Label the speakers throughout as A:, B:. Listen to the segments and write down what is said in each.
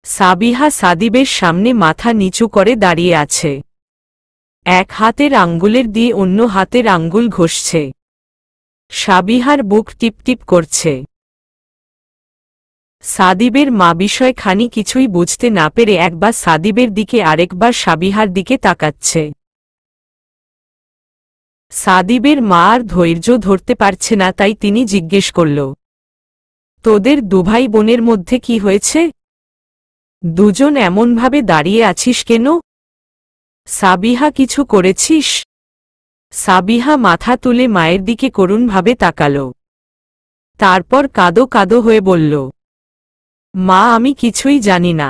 A: সাবিহা সাদিবের সামনে মাথা নিচু করে দাঁড়িয়ে আছে। এক হাতের আঙ্গুলের দিয়ে অন্য হাতের আঙ্গুল ঘষছে। সাবিহার বুক টিপটিপ করছে। সাদিবের মা বিষয়খানি কিছুই বুঝতে না পেরে একবার সাদিবের দিকে আরেকবার সাবিহার দিকে তাকাচ্ছে। সাদিবের মা আর ধৈর্য ধরতে পারছে না, তাই তিনি জিজ্ঞেস করল, তোদের দুভাই বোনের মধ্যে কি হয়েছে? দুজন এমনভাবে দাঁড়িয়ে আছিস কেন? সাবিহা, কিছু করেছিস? সাবিহা মাথা তুলে মায়ের দিকে করুণভাবে তাকাল। তারপর কাঁদো কাঁদো হয়ে বলল, মা, আমি কিছুই জানি না।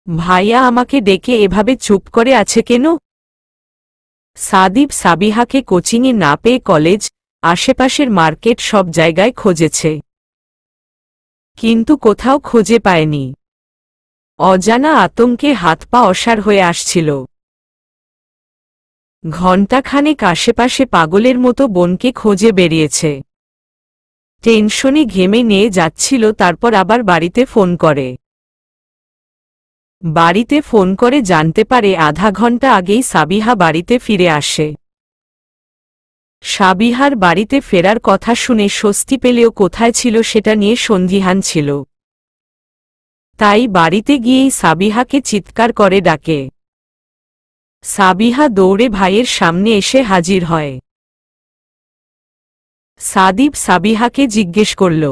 A: ভাইয়া আমাকে ডেকে এভাবে চুপ করে আছে কেন? সাদিব সাবিহাকে কোচিংয়ে না পেয়ে কলেজ, আশেপাশের মার্কেট সব জায়গায় খুঁজেছে, কিন্তু কোথাও খুঁজে পায়নি। অজানা আতঙ্কে হাত পা অসাড় হয়ে আসছিল। ঘণ্টাখানেক আশেপাশে পাগলের মতো বোনকে খোঁজে বেরিয়েছে। টেনশনে ঘেমে নিয়ে যাচ্ছিল। তারপর আবার বাড়িতে ফোন করে জানতে পারে আধা ঘণ্টা আগেই সাবিহা বাড়িতে ফিরে আসে। সাবিহার বাড়িতে ফেরার কথা শুনে স্বস্তি পেলেও কোথায় ছিল সেটা নিয়ে সন্দিহান ছিল। তাই বাড়িতে গিয়েই সাবিহাকে চিৎকার করে ডাকে। সাবিহা দৌড়ে ভাইয়ের সামনে এসে হাজির হয়। সাদিব সাবিহাকে জিজ্ঞেস করল,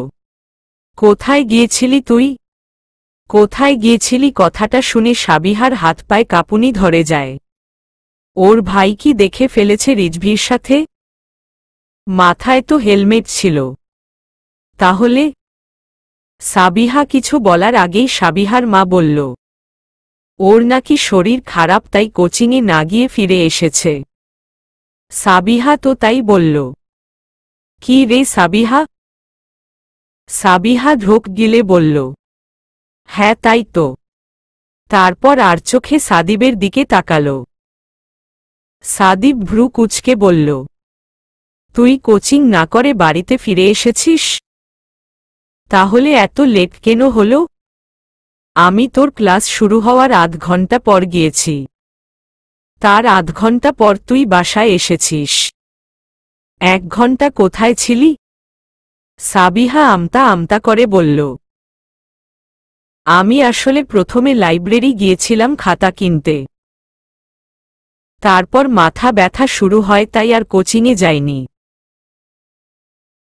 A: কোথায় গিয়েছিলি তুই? কোথায় গিয়েছিলি? কথাটা শুনে সাবিহার হাত পায়ে কাঁপুনি ধরে যায়। ওর ভাই কি দেখে ফেলেছে রিজভির সাথে? মাথায় তো হেলমেট ছিল। তাহলে? সাবিহা কিছু বলার আগেই সাবিহার মা বলল, ওর নাকি শরীর খারাপ, তাই কোচিংয়ে না গিয়ে ফিরে এসেছে। সাবিহা তো তাই বলল। কি রে সাবিহা? সাবিহা ঢোক গিলে বলল, হ্যাঁ তাই তো। তারপর আর চোখে সাদিবের দিকে তাকাল। সাদিব ভ্রু কুঁচকে বলল, তুই কোচিং না করে বাড়িতে ফিরে এসেছিস? তাহলে এত লেট কেন হলো? আমি তোর ক্লাস শুরু হওয়ার আধ ঘন্টা পর গিয়েছি। তার আধ ঘন্টা পর তুই বাসায় এসেছিস। 1 ঘন্টা কোথায় ছিলি? সাবিহা আমতা আমতা করে বলল, আমি আসলে প্রথমে লাইব্রেরি গিয়েছিলাম খাতা কিনতে। তারপর মাথা ব্যথা শুরু হয়, তাই আর কোচিংয়ে যাইনি।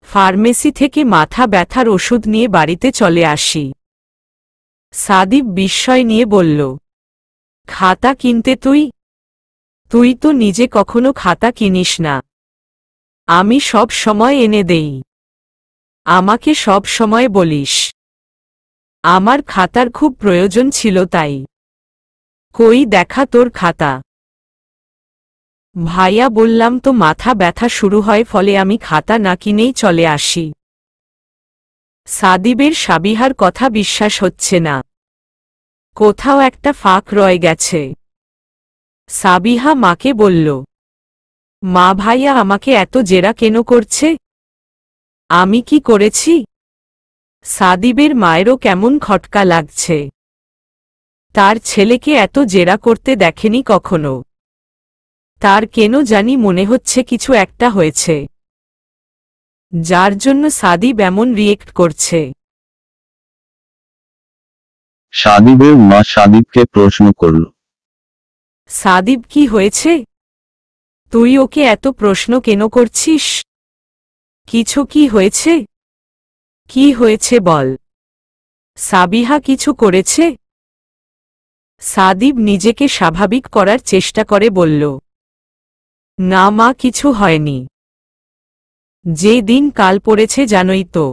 A: ফার্মেসি থেকে মাথা ব্যথার ওষুধ নিয়ে বাড়িতে চলে আসি। সাদিব বিস্ময় নিয়ে বলল, খাতা কিনতে তুই তো নিজে কখনো খাতা কিনিস না। আমি সব সময় এনে দেই। আমাকে সব সময় বলিস। আমার খাতার খুব প্রয়োজন ছিল, তাই। কই দেখা তোর খাতা? ভাইয়া, বললাম তো মাথা ব্যথা শুরু হয়, ফলে আমি খাতা না কিনেই চলে আসি। সাদিবের সাবিহার কথা বিশ্বাস হচ্ছে না। কোথাও একটা ফাঁক রয়ে গেছে। সাবিহা মাকে বলল, মা, ভাইয়া আমাকে এত জেরা কেন করছে? আমি কি করেছি? সাদিবের মায়েরও কেমন খটকা লাগছে। তার ছেলেকে এত জেরা করতে দেখেনি কখনো। তার কেন জানি মনে হচ্ছে কিছু একটা হয়েছে, যার জন্য সাদিব এমন রিয়েক্ট করছে।
B: সাদিবের মা সাদিবকে প্রশ্ন করল,
A: সাদিব, কি হয়েছে? তুই ওকে এত প্রশ্ন কেন করছিস? কিছু কি হয়েছে? কি হয়েছে বল। সাবিহা কিছু করেছে? সাদিব নিজেকে স্বাভাবিক করার চেষ্টা করে বলল, না মা, কিছু হয়নি। যে দিন কাল পড়েছে জানোই তো।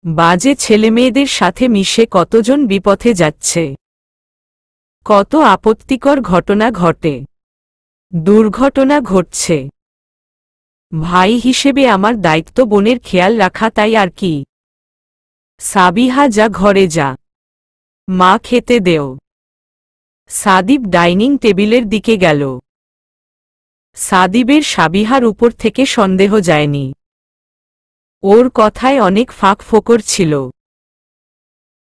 A: বাজে ছেলেমেয়েদের সাথে মিশে কতজন বিপথে যাচ্ছে। কত আপত্তিকর ঘটনা ঘটে, দুর্ঘটনা ঘটছে। ভাই হিসেবে আমার দায়িত্ব বোনের খেয়াল রাখা, তাই আর কি। সাবিহা, যা ঘরে যা, মা খেতে দেও। সাদিব ডাইনিং টেবিলের দিকে গেল। সাদিবের সাবিহার উপর থেকে সন্দেহ যায়নি। ওর কথায় অনেক ফাঁক ফোকর ছিল।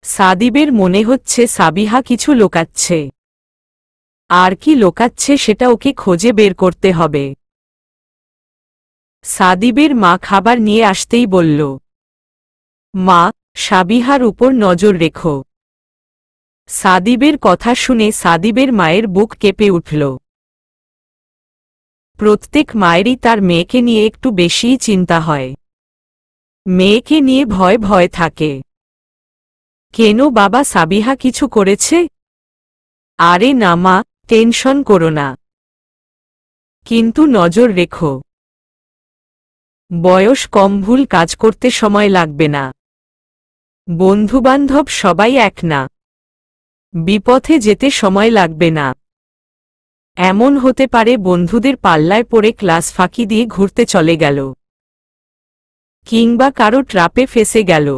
A: সাদিবের মনে হচ্ছে সাবিহা কিছু লোকাচ্ছে। আর কি লোকাচ্ছে সেটা ওকে খুঁজে বের করতে হবে। সাদিবের মা খাবার নিয়ে আসতেই বলল, মা, সাবিহার উপর নজর রেখো। সাদিবের কথা শুনে সাদিবের মায়ের বুক কেঁপে উঠল। প্রত্যেক মায়েরই তার মেয়েকে নিয়ে একটু বেশিই চিন্তা হয়। মেয়েকে নিয়ে ভয় ভয় থাকে। কেন বাবা, সাবিহা কিছু করেছে? আরে না মা, টেনশন করো না, কিন্তু নজর রেখো। বয়স কম, ভুল কাজ করতে সময় লাগবে না। বন্ধুবান্ধব সবাই এক না, বিপথে যেতে সময় লাগবে না। এমন হতে পারে বন্ধুদের পাল্লায় পড়ে ক্লাস ফাঁকি দিয়ে ঘুরতে চলে গেল, কিংবা কারো ট্রাপে ফেসে গেল।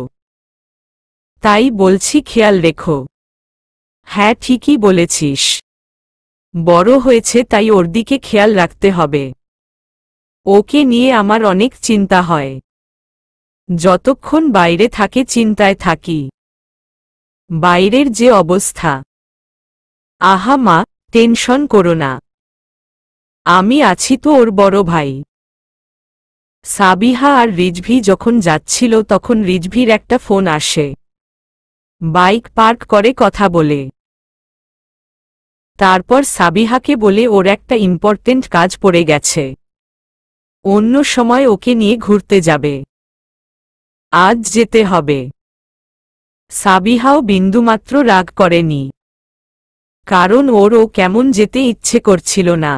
A: তাই বলছি খেয়াল রেখো। হ্যাঁ, ঠিকই বলেছিস। বড় হয়েছে তাই ওর দিকে খেয়াল রাখতে হবে। ওকে নিয়ে আমার অনেক চিন্তা হয়। যতক্ষণ বাইরে থাকে চিন্তায় থাকি। বাইরের যে অবস্থা। আহা মা, টেনশন করো না, আমি আছি তো ওর বড় ভাই। সাবিহা আর রিজভি যখন যাচ্ছিল তখন রিজভির একটা ফোন আসে। বাইক পার্ক করে কথা বলে। তারপর সাবিহাকে বলে ওর একটা ইম্পর্টেন্ট কাজ পড়ে গেছে, অন্য সময় ওকে নিয়ে ঘুরতে যাবে, আজ যেতে হবে। সাবিহাও বিন্দুমাত্র রাগ করেনি, কারণ ওরও কেমন যেতে ইচ্ছে করছিল না,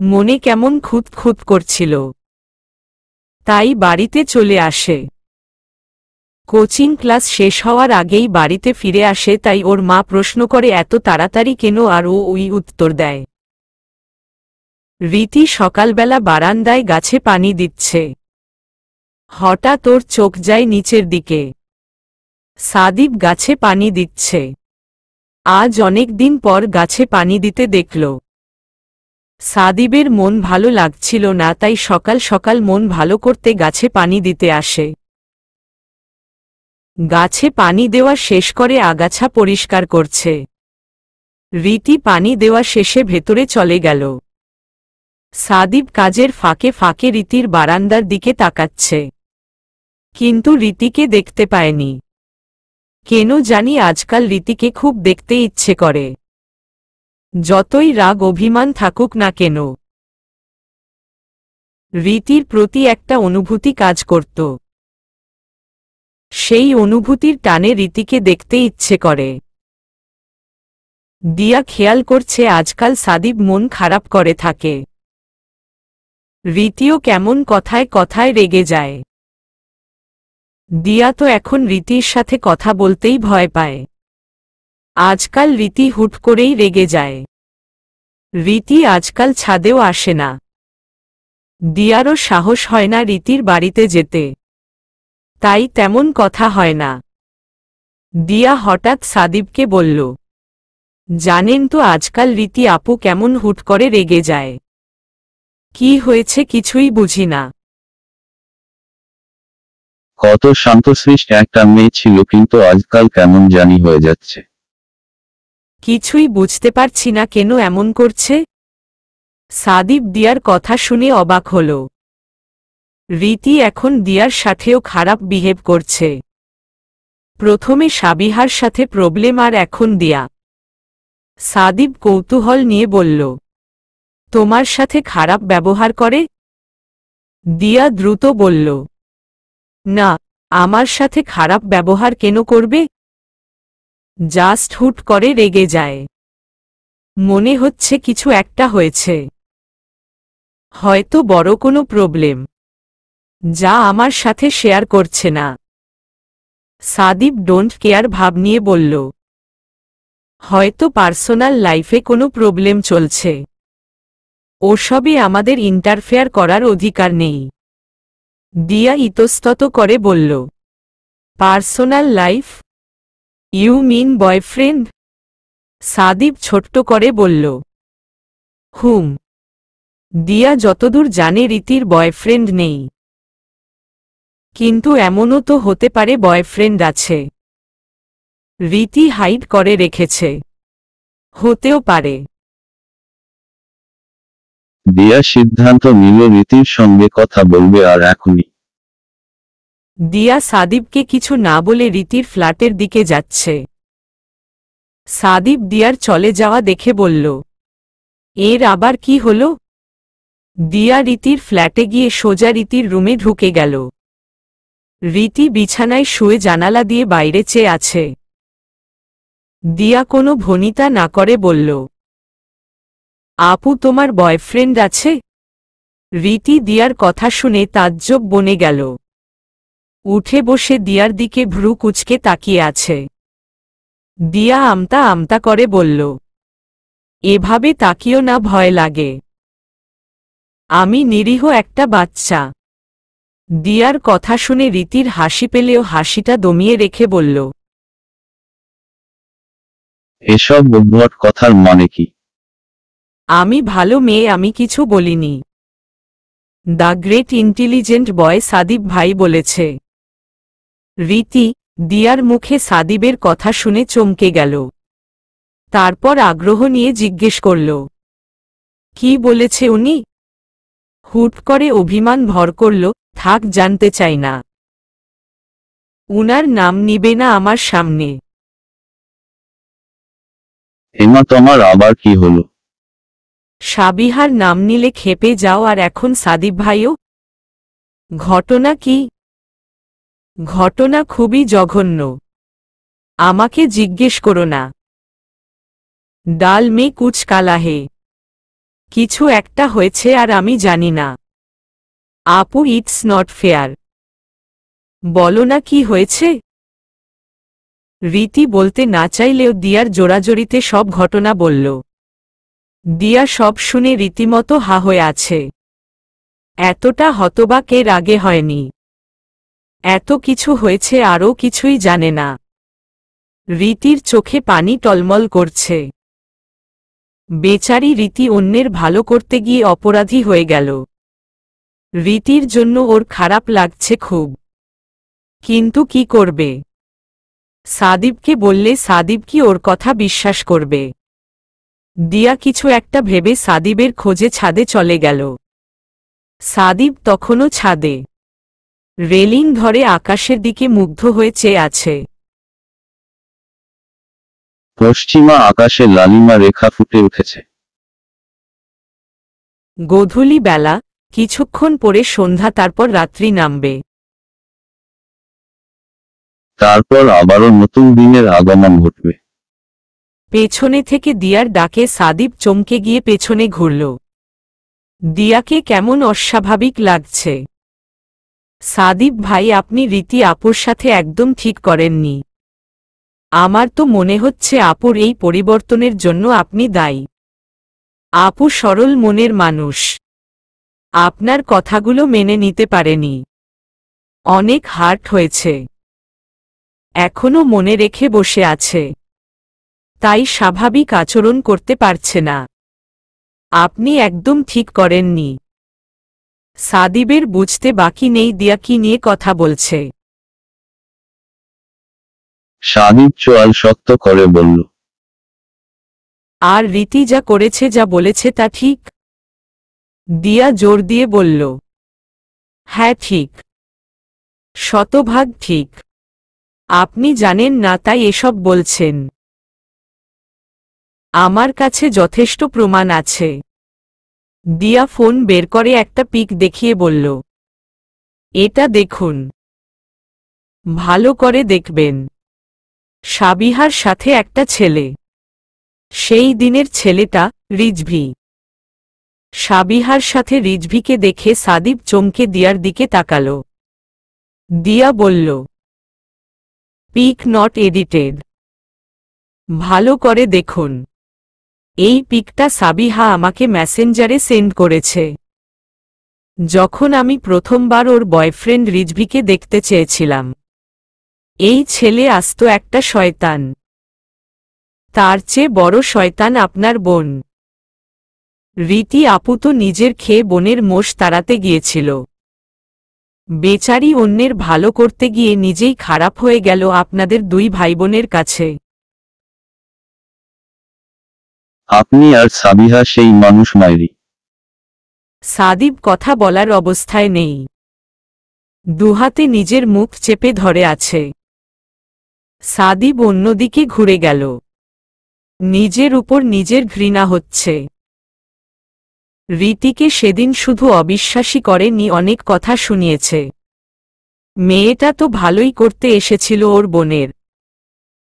A: মনে কেমন খুঁত খুঁত করছিল। তাই বাড়িতে চলে আসে। কোচিং ক্লাস শেষ হওয়ার আগেই বাড়িতে ফিরে আসে, তাই ওর মা প্রশ্ন করে এত তাড়াতাড়ি কেন, আর ও ওই উত্তর দেয়। রীতি সকালবেলা বারান্দায় গাছে পানি দিচ্ছে। হঠাৎ ওর চোখ যায় নিচের দিকে। সাদিব গাছে পানি দিচ্ছে। আজ অনেক দিন পর গাছে পানি দিতে দেখল। সাদিবের মন ভালো লাগছিল না, তাই সকাল সকাল মন ভালো করতে গাছে পানি দিতে আসে। গাছে পানি দেওয়া শেষ করে আগাছা পরিষ্কার করছে। রীতি পানি দেওয়া শেষে ভেতরে চলে গেল। সাদিব কাজের ফাঁকে ফাঁকে রীতির বারান্দার দিকে তাকাচ্ছে, কিন্তু রীতিকে দেখতে পায়নি। কেন জানি আজকাল রীতিকে খুব দেখতে ইচ্ছে করে, যতই রাগ অভিমান থাকুক না কেন। রীতির প্রতি একটা অনুভূতি কাজ করত। সেই অনুভূতির টানে রীতিকে দেখতে ইচ্ছে করে। দিয়া খেয়াল করছে আজকাল সাদিব মন খারাপ করে থাকে। রীতিও কেমন কথায় কথায় রেগে যায়। দিয়া তো এখন রীতির সাথে কথা বলতেই ভয় পায়। আজকাল রীতি হুট করেই রেগে যায়। রীতি আজকাল ছাদেও আসে না। দিয়ারও সাহস হয় না রীতির বাড়িতে যেতে, তাই তেমন কথা হয় না। দিয়া হঠাৎ সাদিবকে বলল, জানেন তো আজকাল রীতি আপু কেমন হুট করে রেগে যায়। কি হয়েছে কিছুই বুঝি না।
B: কত শান্তশিষ্ট একটা মেয়ে ছিল, কিন্তু আজকাল কেমন জানি হয়ে যাচ্ছে।
A: কিছুই বুঝতে পারছি না কেন এমন করছে। সাদিব দিয়ার কথা শুনে অবাক হল। রীতি এখন দিয়ার সাথেও খারাপ বিহেভ করছে। প্রথমে সাবিহার সাথে প্রবলেম, আর এখন দিয়া। সাদিব কৌতূহল নিয়ে বলল, তোমার সাথে খারাপ ব্যবহার করে? দিয়া দ্রুত বলল, না, আমার সাথে খারাপ ব্যবহার কেন করবে? জাস্ট হুট করে রেগে যায়। মনে হচ্ছে কিছু একটা হয়েছে, হয়তো বড় কোনো প্রবলেম, যা আমার সাথে শেয়ার করছে না। সাদিব ডোন্ট কেয়ার ভাব নিয়ে বলল, হয়তো পার্সোনাল লাইফে কোনো প্রবলেম চলছে, ওসবে আমাদের ইন্টারফেয়ার করার অধিকার নেই। দিয়া ইতস্তত করে বলল, personal life? You mean boyfriend? Sadib ছোট্ট করে বলল, হুম। দিয়া যতদূর জানে রীতির বয়ফ্রেন্ড নেই, কিন্তু এমনও তো হতে পারে বয়ফ্রেন্ড আছে। রীতি হাইড করে রেখেছে। হতেও পারে।
B: দিয়া সিদ্ধান্ত নিল রীতির সঙ্গে কথা বলবে আর এখনই।
A: দিয়া সাদিবকে কিছু না বলে রীতির ফ্ল্যাটের দিকে যাচ্ছে। সাদিব দিয়ার চলে যাওয়া দেখে বলল, এর আবার কি হলো? দিয়া রীতির ফ্ল্যাটে গিয়ে সোজা রীতির রুমে ঢুকে গেল। রীতি বিছানায় শুয়ে জানালা দিয়ে বাইরে চেয়ে আছে। দিয়া কোনো ভনিতা না করে বলল, আপু তোমার বয়ফ্রেন্ড আছে? রীতি দিয়ার কথা শুনে তাজ্জব বনে গেল। উঠে বসে দিয়ার দিকে ভ্রু কুঁচকে তাকিয়ে আছে। দিয়া আমতা আমতা করে বলল, এভাবে তাকিও না, ভয় লাগে। আমি নিরীহ একটা বাচ্চা। দিয়ার কথা শুনে রীতির হাসি পেলেও হাসিটা দমিয়ে রেখে বলল,
B: এসব উদ্ভট কথার মানে কি?
A: আমি ভালো মেয়ে, আমি কিছু বলিনি। দ্য গ্রেট ইন্টেলিজেন্ট বয় সাদিব ভাই বলেছে। রীতি দিয়ার মুখে সাদিবের কথা শুনে চমকে গেল। তারপর আগ্রহ নিয়ে জিজ্ঞেস করল, কি বলেছে উনি? হুট করে অভিমান ভর করল, থাক, জানতে চাই না। উনার নাম নিবে না আমার সামনে।
B: এমা তোমার আবার কি হলো?
A: সাবিহার নাম নিলে খেপে যাও, আর এখন সাদিব ভাইও? ঘটনা কি? ঘটনা খুবই জঘন্য। আমাকে জিজ্ঞেস করো না। ডাল মে কুচ কালা হে। কিছু একটা হয়েছে আর আমি জানি না। আপু, ইটস নট ফেয়ার। বলো না কি হয়েছে। রীতি বলতে না চাইলেও দিয়ার জোরাজোরিতে সব ঘটনা বলল। দিয়া সব শুনে রীতিমতো হা হয়ে আছে। এতটা হতবাক এর আগে হয়নি। এত কিছু হয়েছে, আরও কিছুই জানে না। রীতির চোখে পানি টলমল করছে। বেচারি রীতি অন্যের ভালো করতে গিয়ে অপরাধী হয়ে গেল। রীতির জন্য ওর খারাপ লাগছে খুব। কিন্তু কি করবে? সাদিবকে বললে সাদিব কি ওর কথা বিশ্বাস করবে? দিয়া কিছু একটা ভেবে সাদিবের খোঁজে ছাদে চলে গেল। সাদিব তখনও ছাদে রেলিং ধরে আকাশের দিকে মুগ্ধ হয়ে চেয়ে আছে।
B: পশ্চিমা আকাশে লালিমা রেখা ফুটে উঠেছে।
A: গোধূলি বেলা, কিছুক্ষণ পরে সন্ধ্যা, তারপর রাত্রি নামবে।
B: তারপর আবারও নতুন দিনের আগমন ঘটবে।
A: পেছনে থেকে দিয়ার ডাকে সাদিব চমকে গিয়ে পেছনে ঘুরল। দিয়াকে কেমন অস্বাভাবিক লাগছে। সাদিব ভাই, আপনি রীতি আপুর সাথে একদম ঠিক করেননি। আমার তো মনে হচ্ছে আপুর এই পরিবর্তনের জন্য আপনি দায়ী। আপু সরল মনের মানুষ। আপনার কথাগুলো মেনে নিতে পারেনি। অনেক হার্ট হয়েছে। এখনো মনে রেখে বসে আছে। তাই স্বাভাবিক আচরণ করতে পারছে না। আপনি একদম ঠিক করেননি। সাদিবের বুঝতে বাকি নেই দিয়া কি নিয়ে কথা বলছে।
B: সাদিব চোয়াল শক্ত করে বলল,
A: আর রীতি যা করেছে, যা বলেছে তা ঠিক? দিয়া জোর দিয়ে বলল, হ্যাঁ ঠিক। শতভাগ ঠিক। আপনি জানেন না তাই এসব বলছেন। আমার কাছে যথেষ্ট প্রমাণ আছে। দিয়া ফোন বের করে একটা পিক দেখিয়ে বলল, এটা দেখুন। ভালো করে দেখবেন। সাবিহার সাথে একটা ছেলে। সেই দিনের ছেলেটা রিজভি। সাবিহার সাথে রিজভিকে দেখে সাদিব চমকে দিয়ার দিকে তাকাল। দিয়া বলল, পিক নট এডিটেড। ভালো করে দেখুন। এই পিকটা সাবিহা আমাকে মেসেঞ্জারে সেন্ড করেছে। যখন আমি প্রথমবার ওর বয়ফ্রেন্ড রিজভিকে দেখতে চেয়েছিলাম। এই ছেলে আস্ত একটা শয়তান। তার চেয়ে বড় শয়তান আপনার বোন। রীতি আপু তো নিজের খেয়ে বোনের মোষ তাড়াতে গিয়েছিল। বেচারি অন্যের ভালো করতে গিয়ে নিজেই খারাপ হয়ে গেল আপনাদের দুই ভাইবোনের কাছে।
B: আপনি আর সাবিহা সেই মানুষ মাইরি।
A: সাদিব কথা বলার অবস্থায় নেই, দুহাতে নিজের মুখ চেপে ধরে আছে। সাদিব অন্যদিকে ঘুরে গেল। নিজের উপর নিজের ঘৃণা হচ্ছে। রীতিকে সেদিন শুধু অবিশ্বাসী করেনি, অনেক কথা শুনিয়েছে। মেয়েটা তো ভালোই করতে এসেছিল ওর বোনের।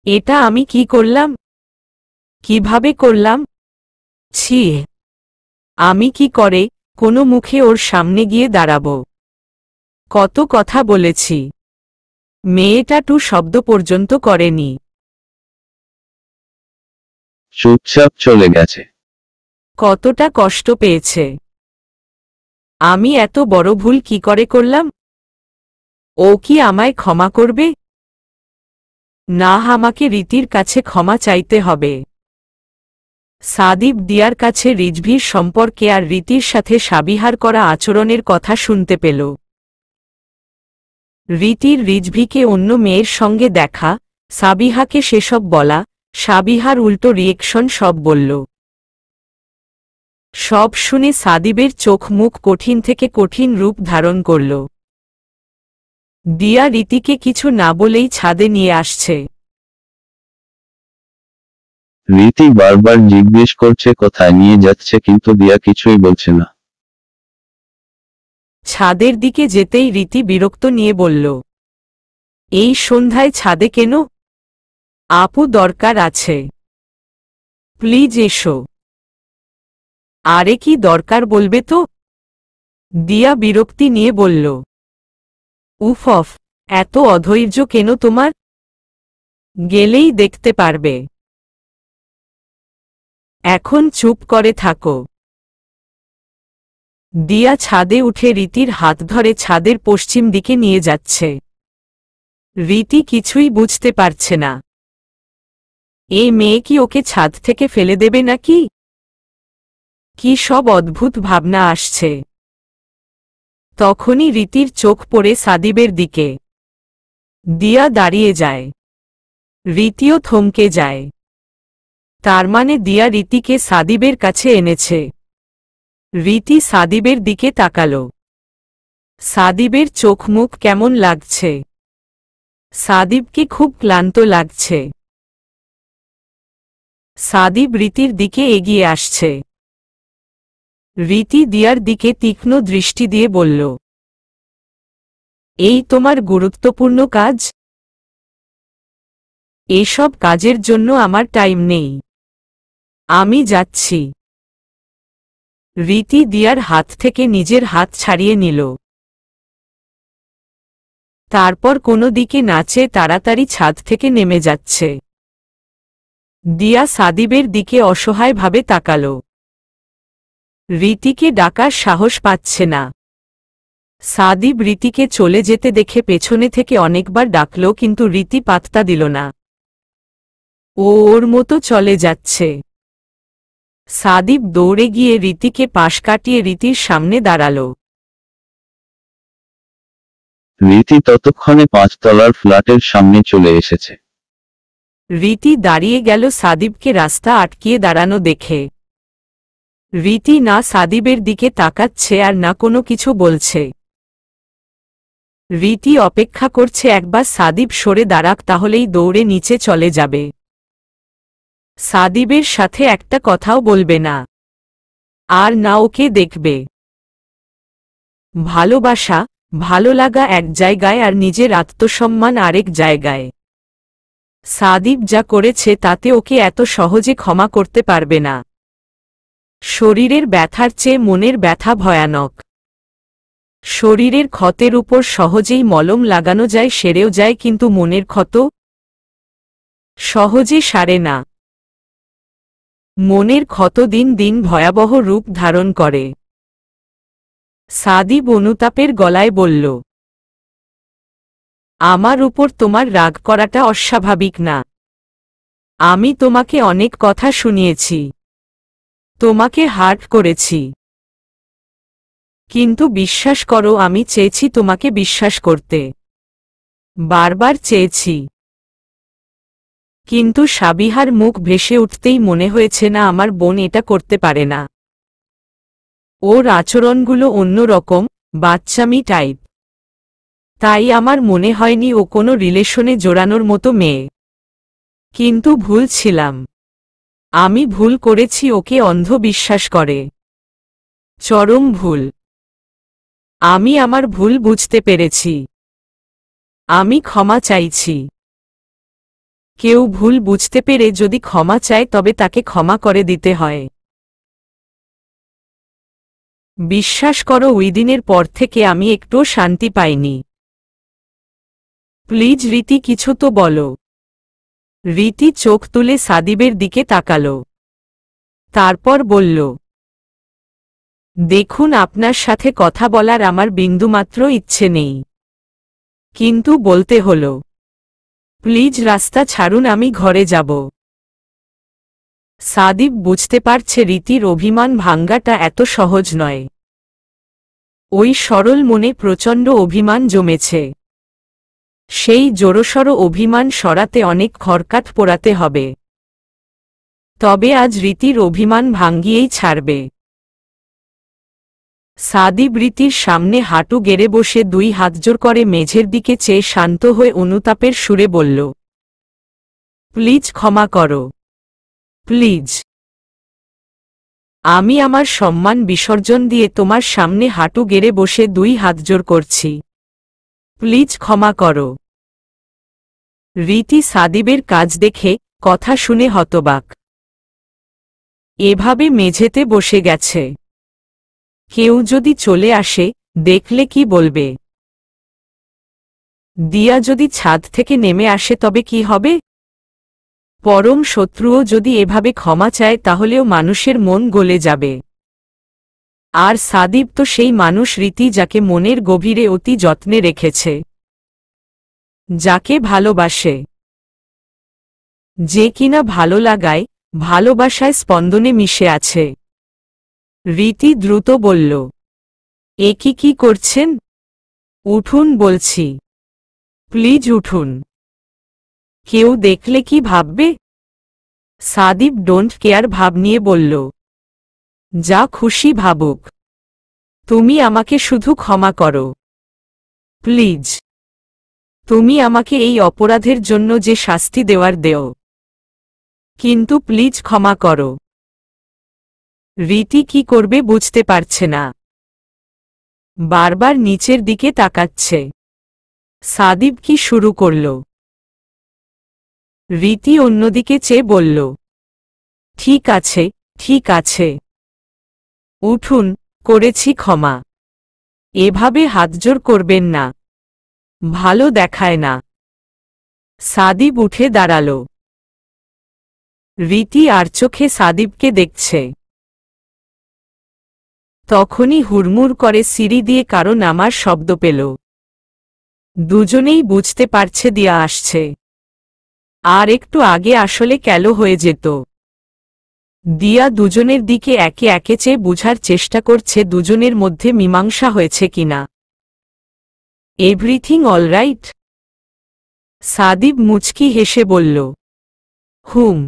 A: এটা আমি কি করলাম? কিভাবে করলাম? ছি! আমি কি করে কোনো মুখে ওর সামনে গিয়ে দাঁড়াব? কত কথা বলেছি, মেয়েটা টু শব্দ পর্যন্ত করেনি।
B: চুপচাপ চলে গেছে।
A: কতটা কষ্ট পেয়েছে। আমি এত বড় ভুল কি করে করলাম? ও কি আমায় ক্ষমা করবে? না, আমাকে রীতির কাছে ক্ষমা চাইতে হবে। সাদিব দিয়ার কাছে রিজভির সম্পর্কে আর রীতির সাথে সাবিহার করা আচরণের কথা শুনতে পেল। রীতির রিজভিকে অন্য মেয়ের সঙ্গে দেখা, সাবিহাকে সেসব বলা, সাবিহার উল্টো রিয়েকশন সব বলল। সব শুনে সাদিবের চোখ মুখ কঠিন থেকে কঠিন রূপ ধারণ করল। দিয়া রীতিকে কিছু না বলেই ছাদে নিয়ে আসছে।
B: রীতি বারবার জিজ্ঞেস করছে কোথায় নিয়ে যাচ্ছে, কিন্তু দিয়া কিছুই বলছে না।
A: ছাদের দিকে যেতেই রীতি বিরক্ত নিয়ে বলল, এই সন্ধ্যায় ছাদে কেন? আপু, দরকার আছে। প্লিজ এসো। আরে কি দরকার বলবে তো? দিয়া বিরক্তি নিয়ে বলল। উফ, এত অধৈর্য কেন তোমার? গেলেই দেখতে পারবে। এখন চুপ করে থাকো। দিয়া ছাদে উঠে রীতির হাত ধরে ছাদের পশ্চিম দিকে নিয়ে যাচ্ছে। রীতি কিছুই বুঝতে পারছে না। এই মেয়ে কি ওকে ছাদ থেকে ফেলে দেবে নাকি? কি সব অদ্ভুত ভাবনা আসছে। তখনই রীতির চোখ পড়ে সাদিবের দিকে। দিয়া দাঁড়িয়ে যায়। রীতিও থমকে যায়। তার মানে দিয়া রীতিকে সাদিবের কাছে এনেছে। রীতি সাদিবের দিকে তাকালো। সাদিবের চোখ মুখ কেমন লাগছে। সাদিবকে খুব ক্লান্ত লাগছে। সাদিব রীতির দিকে এগিয়ে আসছে। রীতি দিয়ার দিকে তীক্ষ্ণ দৃষ্টি দিয়ে বলল, এই তোমার গুরুত্বপূর্ণ কাজ? এসব কাজের জন্য আমার টাইম নেই। আমি যাচ্ছি। রীতি দিয়ার হাত থেকে নিজের হাত ছাড়িয়ে নিল। তারপর কোনো দিকে না চেয়ে তাড়াতাড়ি ছাদ থেকে নেমে যাচ্ছে। দিয়া সাদিবের দিকে অসহায়ভাবে তাকাল। রীতিকে ডাকার সাহস পাচ্ছে না। সাদিব রীতিকে চলে যেতে দেখে পেছনে থেকে অনেকবার ডাকল, কিন্তু রীতি পাত্তা দিল না। ও ওর মতো চলে যাচ্ছে। সাদিব দৌড়ে গিয়ে রীতিকে পাশ কাটিয়ে রীতির সামনে দাঁড়াল।
B: রীতি ততক্ষণে 5 তলার ফ্ল্যাটের সামনে চলে এসেছে।
A: রীতি দাঁড়িয়ে গেল সাদিবকে রাস্তা আটকিয়ে দাঁড়ানো দেখে। রীতি না সাদিবের দিকে তাকাচ্ছে আর না কোনো কিছু বলছে। রীতি অপেক্ষা করছে একবার সাদিব সরে দাঁড়াক, তাহলেই দৌড়ে নিচে চলে যাবে। সাদিবের সাথে একটা কথাও বলবে না, আর না ওকে দেখবে। ভালোবাসা, ভালো লাগা এক জায়গায় আর নিজের আত্মসম্মান আরেক জায়গায়। সাদিব যা করেছে তাতে ওকে এত সহজে ক্ষমা করতে পারবে না। শরীরের ব্যথার চেয়ে মনের ব্যথা ভয়ানক। শরীরের ক্ষতের উপর সহজেই মলম লাগানো যায়, সেরেও যায়, কিন্তু মনের ক্ষত সহজে সারে না। মনের ক্ষত দিন দিন ভয়াবহ রূপ ধারণ করে। সাদিব অনুতাপের গলায় বলল, আমার উপর তোমার রাগ করাটা অস্বাভাবিক না। আমি তোমাকে অনেক কথা শুনিয়েছি, তোমাকে হার্ট করেছি। কিন্তু বিশ্বাস করো, আমি চেয়েছি তোমাকে বিশ্বাস করতে, বারবার চেয়েছি। কিন্তু সাবিহার মুখ ভেসে উঠতেই মনে হয়েছে না, আমার বোন এটা করতে পারে না। ওর আচরণগুলো অন্যরকম, বাচ্চামি টাইপ। তাই আমার মনে হয়নি ও কোনো রিলেশনে জোড়ানোর মতো মেয়ে। কিন্তু ভুল ছিলাম। আমি ভুল করেছি ওকে অন্ধ বিশ্বাস করে। চরম ভুল। আমি আমার ভুল বুঝতে পেরেছি। আমি ক্ষমা চাইছি। কেউ ভুল বুঝতে পেরে যদি ক্ষমা চায় তবে তাকে ক্ষমা করে দিতে হয়। বিশ্বাস করো, ওই দিনের পর থেকে আমি একটুও শান্তি পাইনি। প্লিজ রীতি, কিছু তো বলো। রীতি চোখ তুলে সাদিবের দিকে তাকালো। তারপর বলল, দেখুন, আপনার সাথে কথা বলার আমার বিন্দুমাত্র ইচ্ছে নেই, কিন্তু বলতে হলো। প্লিজ রাস্তা ছাড়ুন, আমি ঘরে যাব। সাদিব বুঝতে পারছে রীতির অভিমান ভাঙ্গাটা এত সহজ নয়। ওই সরল মনে প্রচণ্ড অভিমান জমেছে। সেই জোরসড় অভিমান সরাতে অনেক খড়কাঠ পোড়াতে হবে। তবে আজ রীতির অভিমান ভাঙ্গিয়েই ছাড়বে। সাদিব রীতির সামনে হাঁটু গেড়ে বসে দুই হাত জোর করে মেঝের দিকে চেয়ে শান্ত হয়ে অনুতাপের সুরে বলল, প্লিজ ক্ষমা করো, প্লিজ। আমি আমার সম্মান বিসর্জন দিয়ে তোমার সামনে হাঁটু গেড়ে বসে দুই হাত জোর করছি। প্লিজ ক্ষমা করো। রীতি সাদিবের কাজ দেখে, কথা শুনে হতবাক। এভাবে মেঝেতে বসে গেছে। কেউ যদি চলে আসে, দেখলে কি বলবে? দিয়া যদি ছাদ থেকে নেমে আসে তবে কি হবে? পরম শত্রুও যদি এভাবে ক্ষমা চায় তাহলেও মানুষের মন গলে যাবে। আর সাদিব তো সেই মানুষ রীতি, যাকে মনের গভীরে অতি যত্নে রেখেছে, যাকে ভালোবাসে, যে কিনা ভালো লাগায়, ভালোবাসায় স্পন্দনে মিশে আছে। রীতি দ্রুত বলল, এ কি করছেন? উঠুন বলছি, প্লিজ উঠুন। কেউ দেখলে কি ভাববে? সাদিব ডোন্ট কেয়ার ভাব নিয়ে বলল, যা খুশি ভাবুক, তুমি আমাকে শুধু ক্ষমা করো, প্লিজ। তুমি আমাকে এই অপরাধের জন্য যে শাস্তি দেওয়ার দেও, কিন্তু প্লিজ ক্ষমা করো। রীতি কি করবে বুঝতে পারছে না। বারবার নিচের দিকে তাকাচ্ছে। সাদিব কি শুরু করল? রীতি অন্যদিকে চেয়ে বলল, ঠিক আছে, ঠিক আছে, উঠুন, করেছি ক্ষমা। এভাবে হাতজোড় করবেন না, ভালো দেখায় না। সাদিব উঠে দাঁড়াল। রীতি আর চোখে সাদিবকে দেখছে। তখনই হুড়মুড় করে সিঁড়ি দিয়ে কারো নামার শব্দ পেল। দুজনেই বুঝতে পারছে দিয়া আসছে। আর একটু আগে আসলে ক্যালো হয়ে যেত। দিয়া দুজনের দিকে একে একে চেয়ে বুঝার চেষ্টা করছে দুজনের মধ্যে মীমাংসা হয়েছে কিনা। Everything alright? সাদিব মুচকি হেসে বলল, হুম।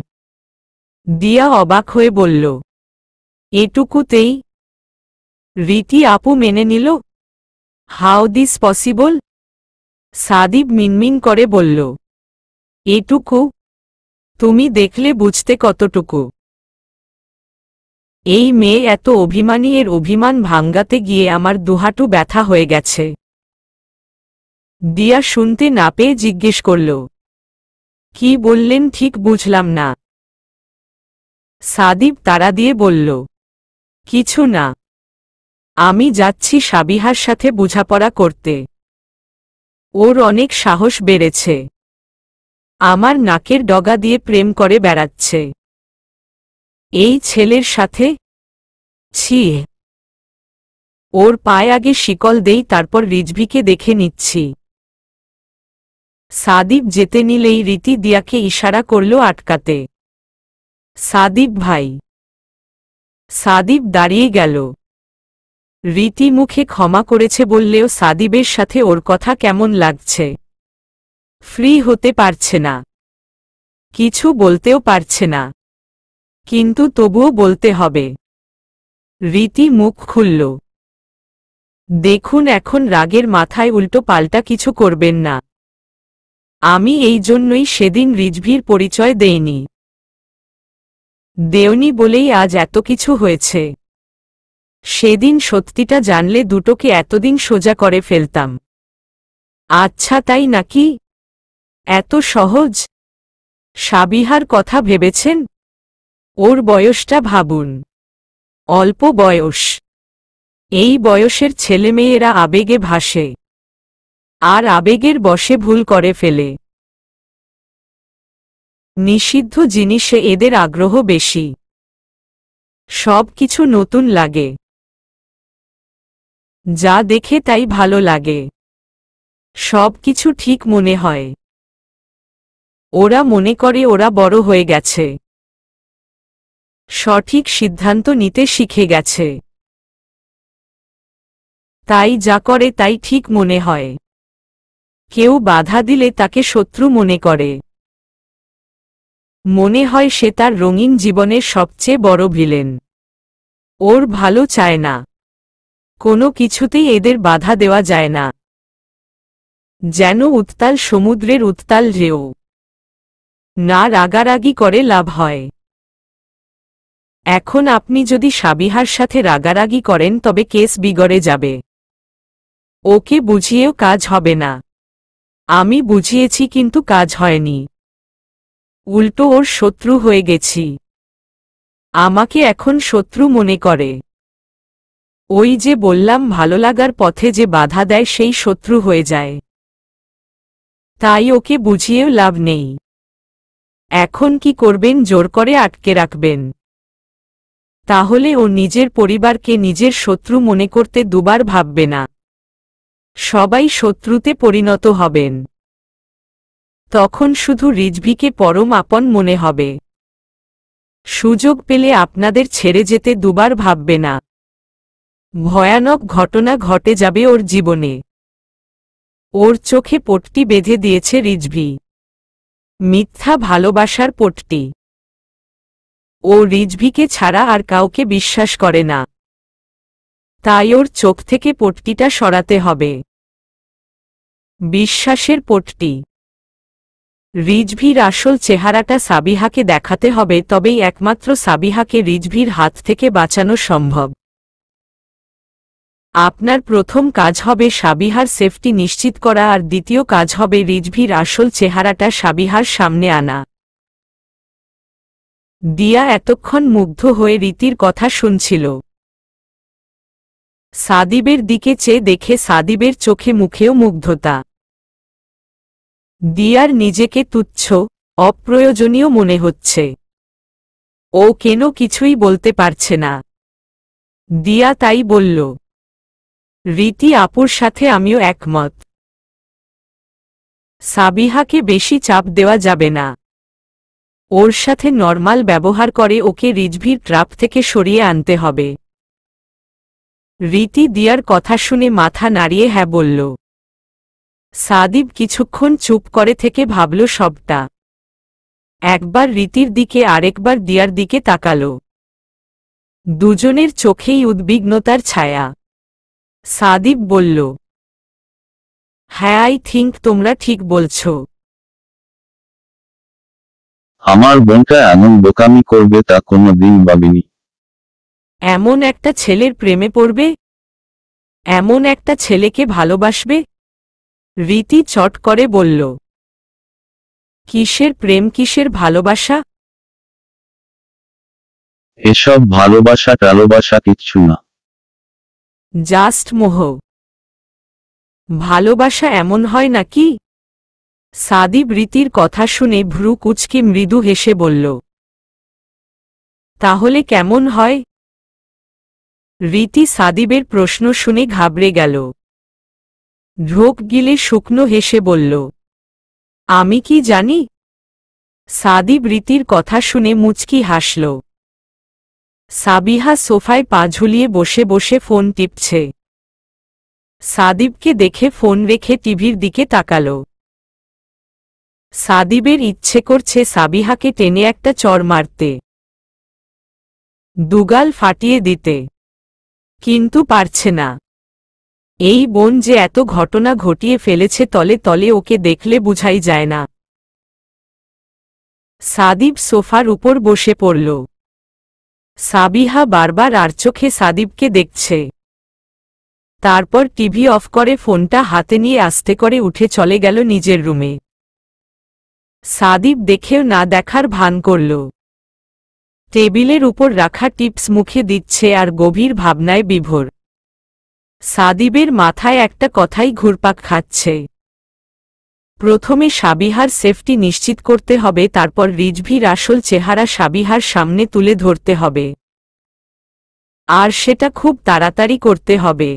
A: দিয়া অবাক হয়ে বলল, এটুকুতেই? রীতি আপু মেনে নিল? How this possible? সাদিব মিনমিন করে বলল, এটুকু? তুমি দেখলে বুঝতে কতটুকু। এই মেয়ে এত অভিমানী, এর অভিমান ভাঙ্গাতে গিয়ে আমার দুহাটু ব্যথা হয়ে গেছে। দিয়া শুনতে না পেয়ে জিজ্ঞেস করল, কি বললেন ঠিক বুঝলাম না। সাদিব তাড়া দিয়ে বলল, কিছু না। আমি যাচ্ছি সাবিহার সাথে বোঝাপড়া করতে। ওর অনেক সাহস বেড়েছে। আমার নাকের ডগা দিয়ে প্রেম করে বেড়াচ্ছে। এই ছেলের সাথে? ছি। ওর পায়ে আগে শিকল দেই, তারপর রিজভিকে দেখে নিচ্ছি। সাদিব যেতে নিলেই রীতি দিয়াকে ইশারা করল আটকাতে। সাদিব ভাই। সাদিব দাঁড়িয়ে গেল। রীতি মুখে ক্ষমা করেছে বললেও সাদিবের সাথে ওর কথা কেমন লাগছে। ফ্রি হতে পারছে না, কিছু বলতেও পারছে না, কিন্তু তবুও বলতে হবে। রীতি মুখ খুলল। দেখুন, এখন রাগের মাথায় উল্টো পাল্টা কিছু করবেন না। আমি এই জন্যই সেদিন রিজভির পরিচয় দেইনি। দেওনি বলেই আজ এত কিছু হয়েছে। সেদিন সত্যিটা জানলে দুটোকে এতদিন সোজা করে ফেলতাম। আচ্ছা, তাই নাকি? এত সহজ? সাবিহার কথা ভেবেছেন? ওর বয়সটা ভাবুন, অল্প বয়স। এই বয়সের ছেলেমেয়েরা আবেগে ভাসে, আর আবেগের বশে ভুল করে ফেলে। নিষিদ্ধ জিনিসে এদের আগ্রহ বেশি। সব কিছু নতুন লাগে, যা দেখে তাই ভালো লাগে, সব কিছু ঠিক মনে হয়। ওরা মনে করে ওরা বড় হয়ে গেছে, সঠিক সিদ্ধান্ত নিতে শিখে গেছে, তাই যা করে তাই ঠিক মনে হয়। কেউ বাধা দিলে তাকে শত্রু মনে করে। মনে হয় সে তার রঙিন জীবনের সবচেয়ে বড় ভিলেন। ওর ভালো চায় না, কোনো কিছুতেই এদের বাধা দেওয়া যায় না। যেন উত্তাল সমুদ্রের উত্তাল ঢেউ। না রাগারাগি করে লাভ হয়। এখন আপনি যদি সাবিহার সাথে রাগারাগি করেন তবে কেস বিগড়ে যাবে। ওকে বুঝিয়েও কাজ হবে না। আমি বুঝিয়েছি কিন্তু কাজ হয়নি। উল্টো ওর শত্রু হয়ে গেছি। আমাকে এখন শত্রু মনে করে। ওই যে বললাম, ভালো লাগার পথে যে বাধা দেয় সেই শত্রু হয়ে যায়। তাই ওকে বুঝিয়েও লাভ নেই। এখন কি করবেন? জোর করে আটকে রাখবেন? তাহলে ও নিজের পরিবারকে নিজের শত্রু মনে করতে দুবার ভাববে না। সবাই শত্রুতে পরিণত হবেন। তখন শুধু রিজভিকে পরম আপন মনে হবে। সুযোগ পেলে আপনাদের ছেড়ে যেতে দুবার ভাববে না। ভয়ানক ঘটনা ঘটে যাবে ওর জীবনে। ওর চোখে পট্টি বেঁধে দিয়েছে রিজভি, মিথ্যা ভালোবাসার পট্টি। ও রিজভিকে ছাড়া আর কাউকে বিশ্বাস করে না। তাই ওর চোখ থেকে পট্টিটা সরাতে হবে। বিশ্বাসের পট্টি। রিজভির আসল চেহারাটা সাবিহাকে দেখাতে হবে, তবেই একমাত্র সাবিহাকে রিজভির হাত থেকে বাঁচানো সম্ভব। আপনার প্রথম কাজ হবে সাবিহার সেফটি নিশ্চিত করা, আর দ্বিতীয় কাজ হবে রিজভির আসল চেহারাটা সাবিহার সামনে আনা। দিয়া এতক্ষণ মুগ্ধ হয়ে রীতির কথা শুনছিল। সাদিবের দিকে চেয়ে দেখে সাদিবের চোখে মুখেও মুগ্ধতা। দিয়ার নিজেকে তুচ্ছ, অপ্রয়োজনীয় মনে হচ্ছে। ও কেন কিছুই বলতে পারছে না। দিয়া তাই বলল, রীতি আপুর সাথে আমিও একমত। সাবিহাকে বেশি চাপ দেওয়া যাবে না। ওর সাথে নরমাল ব্যবহার করে ওকে রিজভির ট্রাপ থেকে সরিয়ে আনতে হবে। রীতি দিয়ার কথা শুনে মাথা নাড়িয়ে হ্যাঁ বলল। সাদিব কিছুক্ষণ চুপ করে থেকে ভাবল সবটা। একবার রীতির দিকে আরেকবার দিয়ার দিকে তাকাল। দুজনের চোখেই উদ্বিগ্নতার ছায়া। সাদিব বলল, হ্যাঁ, আই থিঙ্ক তোমরা ঠিক বলছ।
B: আমার বোনটা এমন বোকামি করবে তা কোনোদিন ভাবিনি।
A: এমন একটা ছেলের প্রেমে পড়বে? এমন একটা ছেলেকে ভালোবাসবে? রীতি চট করে বলল, কিসের প্রেম, কিসের ভালোবাসা?
B: এসব ভালোবাসা টালোবাসা কিচ্ছু না।
A: জাস্ট মোহ। ভালোবাসা এমন হয় নাকি? সাদিব রীতির কথা শুনে ভ্রু কুঁচকে মৃদু হেসে বলল, তাহলে কেমন হয়? রীতি সাদিবের প্রশ্ন শুনে ঘাবড়ে গেল। ঢোক গিলে শুকনো হেসে বলল, আমি কি জানি? সাদিব রীতির কথা শুনে মুচকি হাসল। সাবিহা সোফায় পা ঝুলিয়ে বসে বসে ফোন টিপছে। সাদিবকে দেখে ফোন রেখে টিভির দিকে তাকালো। সাদিবের ইচ্ছে করছে সাবিহাকে টেনে একটা চড় মারতে, দুগাল ফাটিয়ে দিতে, কিন্তু পারছে না। এই বোন যে এত ঘটনা ঘটিয়ে ফেলেছে তলে তলে ওকে দেখলে বুঝাই যায় না। সাদিব সোফার উপর বসে পড়ল। সাবিহা বারবার আর চোখে সাদিবকে দেখছে। তারপর টিভি অফ করে ফোনটা হাতে নিয়ে আস্তে করে উঠে চলে গেল নিজের রুমে। সাদিব দেখেও না দেখার ভান করল। টেবিলের উপর রাখা টিপস মুখে দিচ্ছে আর গভীর ভাবনায় বিভোর। সাদিবের মাথায় একটা কথাই ঘুরপাক খাচ্ছে। প্রথমে সাবিহার সেফটি নিশ্চিত করতে হবে, তারপর রিজভির আসল চেহারা সাবিহার সামনে তুলে ধরতে হবে। আর সেটা খুব তাড়াতাড়ি করতে হবে।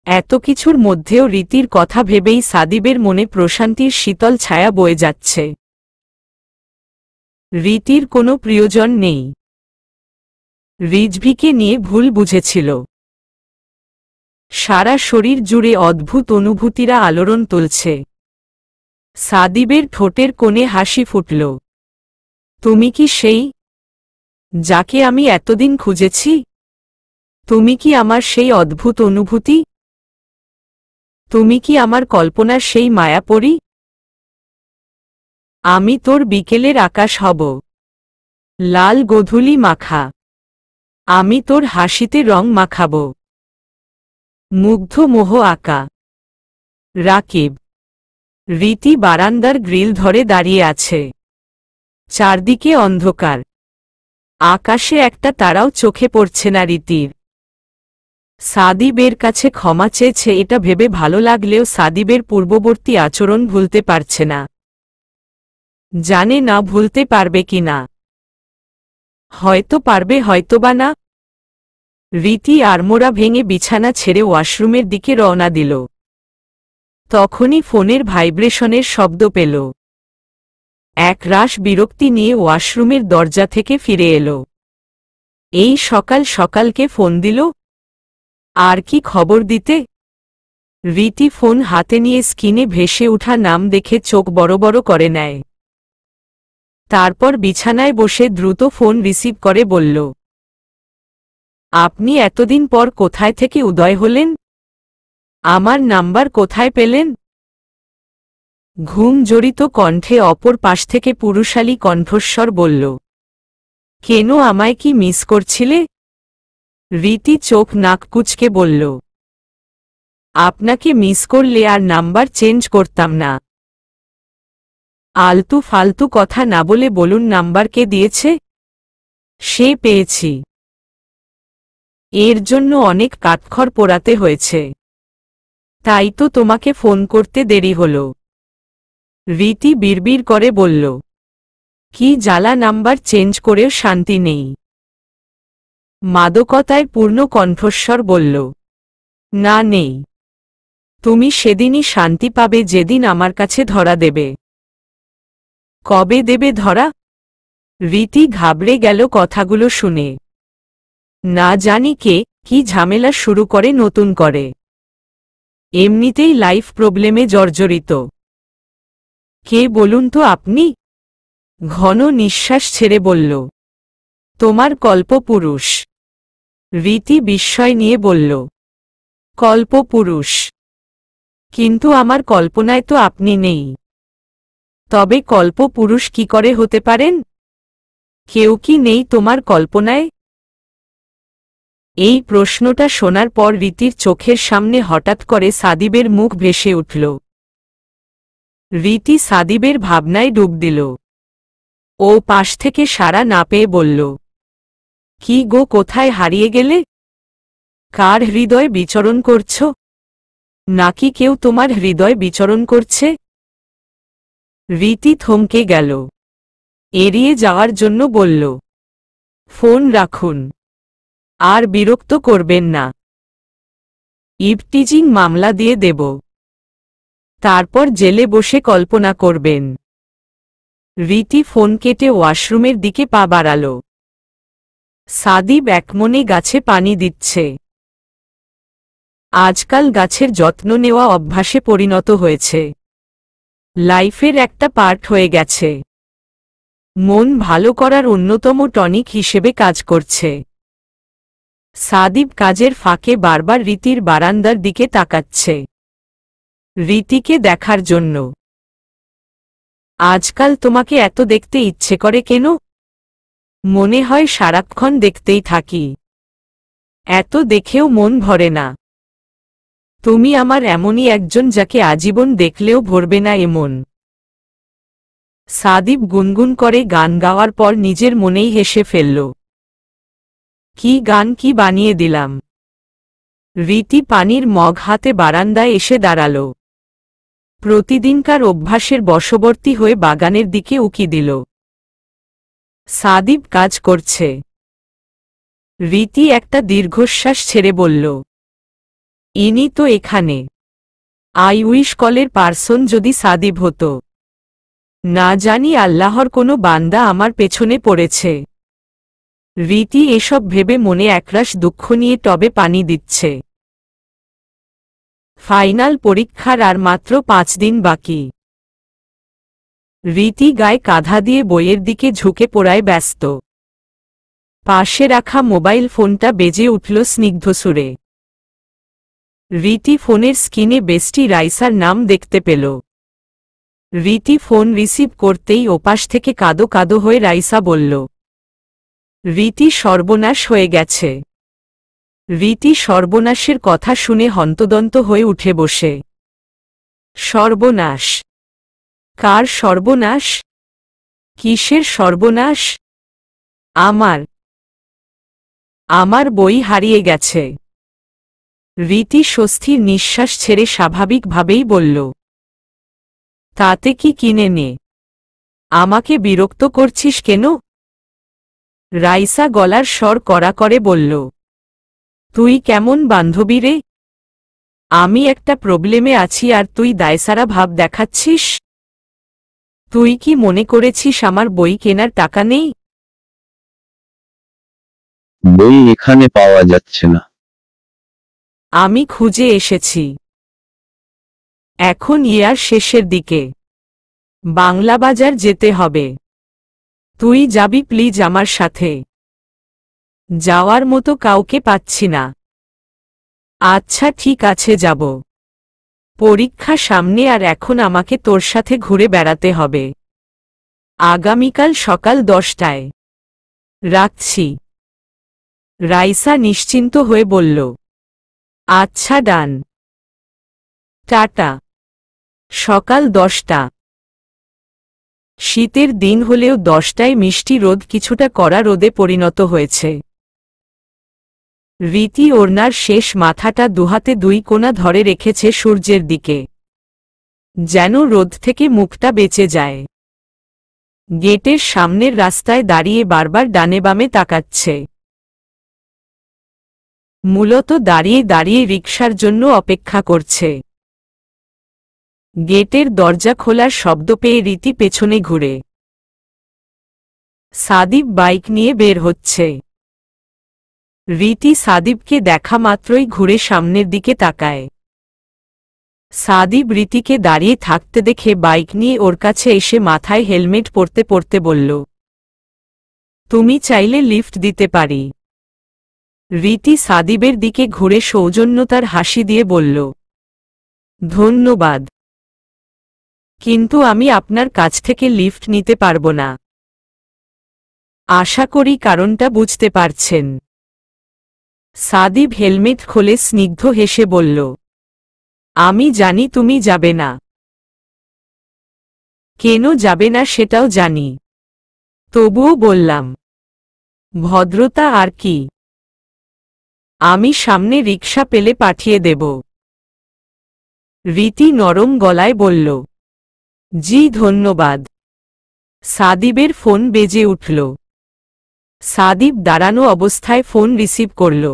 A: এত কিছুর মধ্যেও রীতির কথা ভেবেই সাদিবের মনে প্রশান্তির শীতল ছায়া বয়ে যাচ্ছে। রীতির কোনো প্রিয়জন নেই। রিজভিকে নিয়ে ভুল বুঝেছিল। সারা শরীর জুড়ে অদ্ভুত অনুভূতিরা আলোড়ন তুলছে। সাদিবের ঠোঁটের কোণে হাসি ফুটল। তুমি কি সেই, যাকে আমি এতদিন খুঁজেছি? তুমি কি আমার সেই অদ্ভুত অনুভূতি? তুমি কি আমার কল্পনার সেই মায়াপরী? আমি তোর বিকেলের আকাশ হব, লাল গোধূলি মাখা। আমি তোর হাসিতে রং মাখাব, মুগ্ধ মোহ আঁকা। রাকিব। রীতি বারান্দার গ্রিল ধরে দাঁড়িয়ে আছে। চারদিকে অন্ধকার। আকাশে একটা তারাও চোখে পড়ছে না রীতির। সাদিবের কাছে ক্ষমা চেয়েছে এটা ভেবে ভালো লাগলেও সাদিবের পূর্ববর্তী আচরণ ভুলতে পারছে না। জানে না ভুলতে পারবে কিনা। হয়তো পারবে, হয়তোবা না। রীতি আড়মোড়া ভেঙে বিছানা ছেড়ে ওয়াশরুমের দিকে রওনা দিল। তখনই ফোনের ভাইব্রেশনের শব্দ পেল। একরাশ বিরক্তি নিয়ে ওয়াশরুমের দরজা থেকে ফিরে এলো। এই সকাল সকালকে ফোন দিল? আর কি খবর দিতে? রীতি ফোন হাতে নিয়ে স্ক্রিনে ভেসে ওঠা নাম দেখে চোখ বড় বড় করে নেয়। তারপর বিছানায় বসে দ্রুত ফোন রিসিভ করে বলল, আপনি এতদিন পর কোথায় থেকে উদয় হলেন? আমার নাম্বার কোথায় পেলেন? ঘুম জড়িত কণ্ঠে অপর পাশ থেকে পুরুষালী কণ্ঠস্বর বলল, কেন, আমায় কি মিস করছিলে? রীতি চোখ নাক কুঁচকে বলল, আপনাকে মিস করলে আর নাম্বার চেঞ্জ করতাম না। আলতু ফালতু কথা না বলে বলুন নাম্বার কে দিয়েছে? সে পেয়েছি। এর জন্য অনেক কাঠখড় পোড়াতে হয়েছে। তাই তো তোমাকে ফোন করতে দেরি হল। রীতি বিড়বিড় করে বলল, কি জ্বালা, নাম্বার চেঞ্জ করেও শান্তি নেই। মাদকতায় পূর্ণ কণ্ঠস্বর বলল, না নেই। তুমি সেদিনই শান্তি পাবে যেদিন আমার কাছে ধরা দেবে। কবে দেবে ধরা? রীতি ঘাবড়ে গেল কথাগুলো শুনে। না জানি কে কি ঝামেলা শুরু করে নতুন করে। এমনিতেই লাইফ প্রবলেমে জর্জরিত। কে বলুন তো আপনি? ঘন নিঃশ্বাস ছেড়ে বলল, তোমার কল্পপুরুষ। রীতি বিস্ময় নিয়ে বলল, কল্পপুরুষ? কিন্তু আমার কল্পনায় তো আপনি নেই। তবে কল্পপুরুষ কি করে হতে পারেন? কেউ কি নেই তোমার কল্পনায়? এই প্রশ্নটা শোনার পর রীতির চোখের সামনে হঠাৎ করে সাদিবের মুখ ভেসে উঠল। রীতি সাদিবের ভাবনায় ডুব দিল। ও পাশ থেকে সাড়া না পেয়ে বলল, কি গো, কোথায় হারিয়ে গেলে? কার হৃদয় বিচরণ করছ? নাকি কেউ তোমার হৃদয় বিচরণ করছে? রীতি থমকে গেল। এড়িয়ে যাওয়ার জন্য বলল, ফোন রাখুন, আর বিরক্ত করবেন না। ইভটিজিং মামলা দিয়ে দেব। তারপর জেলে বসে কল্পনা করবেন। রীতি ফোন কেটে ওয়াশরুমের দিকে পা বাড়াল। সাদিব একমনে গাছে পানি দিচ্ছে। আজকাল গাছের যত্ন নেওয়া অভ্যাসে পরিণত হয়েছে, লাইফের একটা পার্ট হয়ে গেছে। মন ভালো করার অন্যতম টনিক হিসেবে কাজ করছে। সাদিব কাজের ফাঁকে বারবার রীতির বারান্দার দিকে তাকাচ্ছে, রীতিকে দেখার জন্য। আজকাল তোমাকে এত দেখতে ইচ্ছে করে কেন? মনে হয় সারাক্ষণ দেখতেই থাকি। এত দেখেও মন ভরে না। তুমি আমার এমনই একজন যাকে আজীবন দেখলেও ভরবে না এমন। সাদিব গুনগুন করে গান গাওয়ার পর নিজের মনেই হেসে ফেলল। কি গান কি বানিয়ে দিলাম। রীতি পানির মগ হাতে বারান্দায় এসে দাঁড়াল। প্রতিদিনকার অভ্যাসের বশবর্তী হয়ে বাগানের দিকে উকি দিল। সাদিব কাজ করছে। রীতি একটা দীর্ঘশ্বাস ছেড়ে বলল, ইনি তো এখানে। আই উইশ কলের পার্সন যদি সাদিব হতো। না জানি আল্লাহর কোনো বান্দা আমার পেছনে পড়েছে। রীতি এসব ভেবে মনে একরাশ দুঃখ নিয়ে টবে পানি দিচ্ছে। ফাইনাল পরীক্ষার আর মাত্র 5 দিন বাকি। রীতি গায়ে কাঁধা দিয়ে বইয়ের দিকে ঝুঁকে পড়ায় ব্যস্ত। পাশে রাখা মোবাইল ফোনটা বেজে উঠল স্নিগ্ধ সুরে। রীতি ফোনের স্ক্রিনে বেস্টি রাইসার নাম দেখতে পেল। রীতি ফোন রিসিভ করতেই ওপাশ থেকে কাঁদো কাঁদো হয়ে রাইসা বলল, রীতি সর্বনাশ হয়ে গেছে। রীতি সর্বনাশের কথা শুনে হন্তদন্ত হয়ে উঠে বসে। সর্বনাশ? কার সর্বনাশ? কিসের সর্বনাশ? আমার বই হারিয়ে গেছে। রীতি স্বস্তির নিঃশ্বাস ছেড়ে স্বাভাবিকভাবেই বলল, তাতে কি কিনে নে। আমাকে বিরক্ত করছিস কেন? রাইসা গলার স্বর কড়া করে বলল, তুই কেমন বান্ধবী রে? আমি একটা প্রবলেমে আছি আর তুই দায়সারা ভাব দেখাচ্ছিস। তুই কি মনে করেছিস আমার বই কেনার টাকা নেই?
B: বই এখানে পাওয়া যাচ্ছে না।
A: আমি খুঁজে এসেছি। এখন ইয়ার শেষের দিকে বাংলা বাজার যেতে হবে। তুই যাবি প্লিজ আমার সাথে? যাওয়ার মতো কাউকে পাচ্ছি না। আচ্ছা ঠিক আছে যাব। পরীক্ষা সামনে আর এখন আমাকে তোর সাথে ঘুরে বেড়াতে হবে। আগামীকাল সকাল 10টায়। রাখছি। রাইসা নিশ্চিন্ত হয়ে বলল, আচ্ছা ডান। টাটা। সকাল 10টা। শীতের দিন হলেও 10টায় মিষ্টি রোদ কিছুটা কড়া রোদে পরিণত হয়েছে। রীতি ওড়নার শেষ মাথাটা দুহাতে 2 কোণা ধরে রেখেছে সূর্যের দিকে, যেন রোদ থেকে মুখটা বেঁচে যায়। গেটের সামনের রাস্তায় দাঁড়িয়ে বারবার ডানে বামে তাকাচ্ছে। মূলত দাঁড়িয়ে দাঁড়িয়ে রিকশার জন্য অপেক্ষা করছে। গেটের দরজা খোলার শব্দ পেয়ে রীতি পেছনে ঘুরে। সাদিব বাইক নিয়ে বের হচ্ছে। রীতি সাদিবকে দেখা মাত্রই ঘুরে সামনের দিকে তাকায়। সাদিব রীতিকে দাঁড়িয়ে থাকতে দেখে বাইক নিয়ে ওর কাছে এসে মাথায় হেলমেট পরতে পরতে বলল, তুমি চাইলে লিফট দিতে পারি। রীতি সাদিবের দিকে ঘুরে সৌজন্যতার হাসি দিয়ে বলল, ধন্যবাদ, কিন্তু আমি আপনার কাছ থেকে লিফট নিতে পারব না। আশা করি কারণটা বুঝতে পারছেন। সাদিব হেলমেট খুলে স্নিগ্ধ হেসে বলল, আমি জানি তুমি যাবে না। কেন যাবে না সেটাও জানি, তবুও বললাম। ভদ্রতা আর কি। আমি সামনে রিকশা পেলে পাঠিয়ে দেব। রীতি নরম গলায় বলল, জি ধন্যবাদ। সাদিবের ফোন বেজে উঠল। সাদিব দাঁড়ানো অবস্থায় ফোন রিসিভ করল।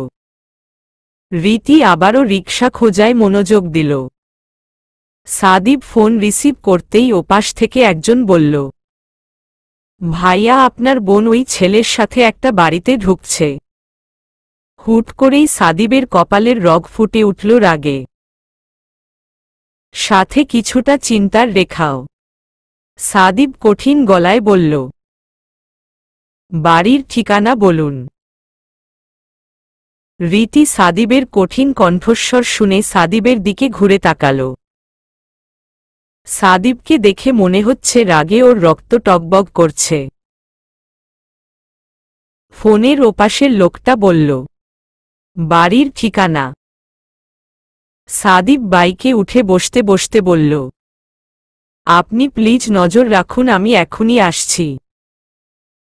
A: রীতি আবারও রিকশা খোঁজায় মনোযোগ দিল। সাদিব ফোন রিসিভ করতেই ওপাশ থেকে একজন বলল, ভাইয়া, আপনার বোন ওই ছেলের সাথে একটা বাড়িতে ঢুকছে। হুট করেই সাদিবের কপালের রগ ফুটে উঠল রাগে, সাথে কিছুটা চিন্তার রেখাও। সাদিব কঠিন গলায় বলল, বাড়ির ঠিকানা বলুন। রীতি সাদিবের কঠিন কণ্ঠস্বর শুনে সাদিবের দিকে ঘুরে তাকাল। সাদিবকে দেখে মনে হচ্ছে রাগে ওর রক্ত টগবগ করছে। ফোনের ওপাশের লোকটা বলল, বাড়ির ঠিকানা। সাদিব বাইকে উঠে বসতে বসতে বলল, আপনি প্লিজ নজর রাখুন, আমি এখনই আসছি।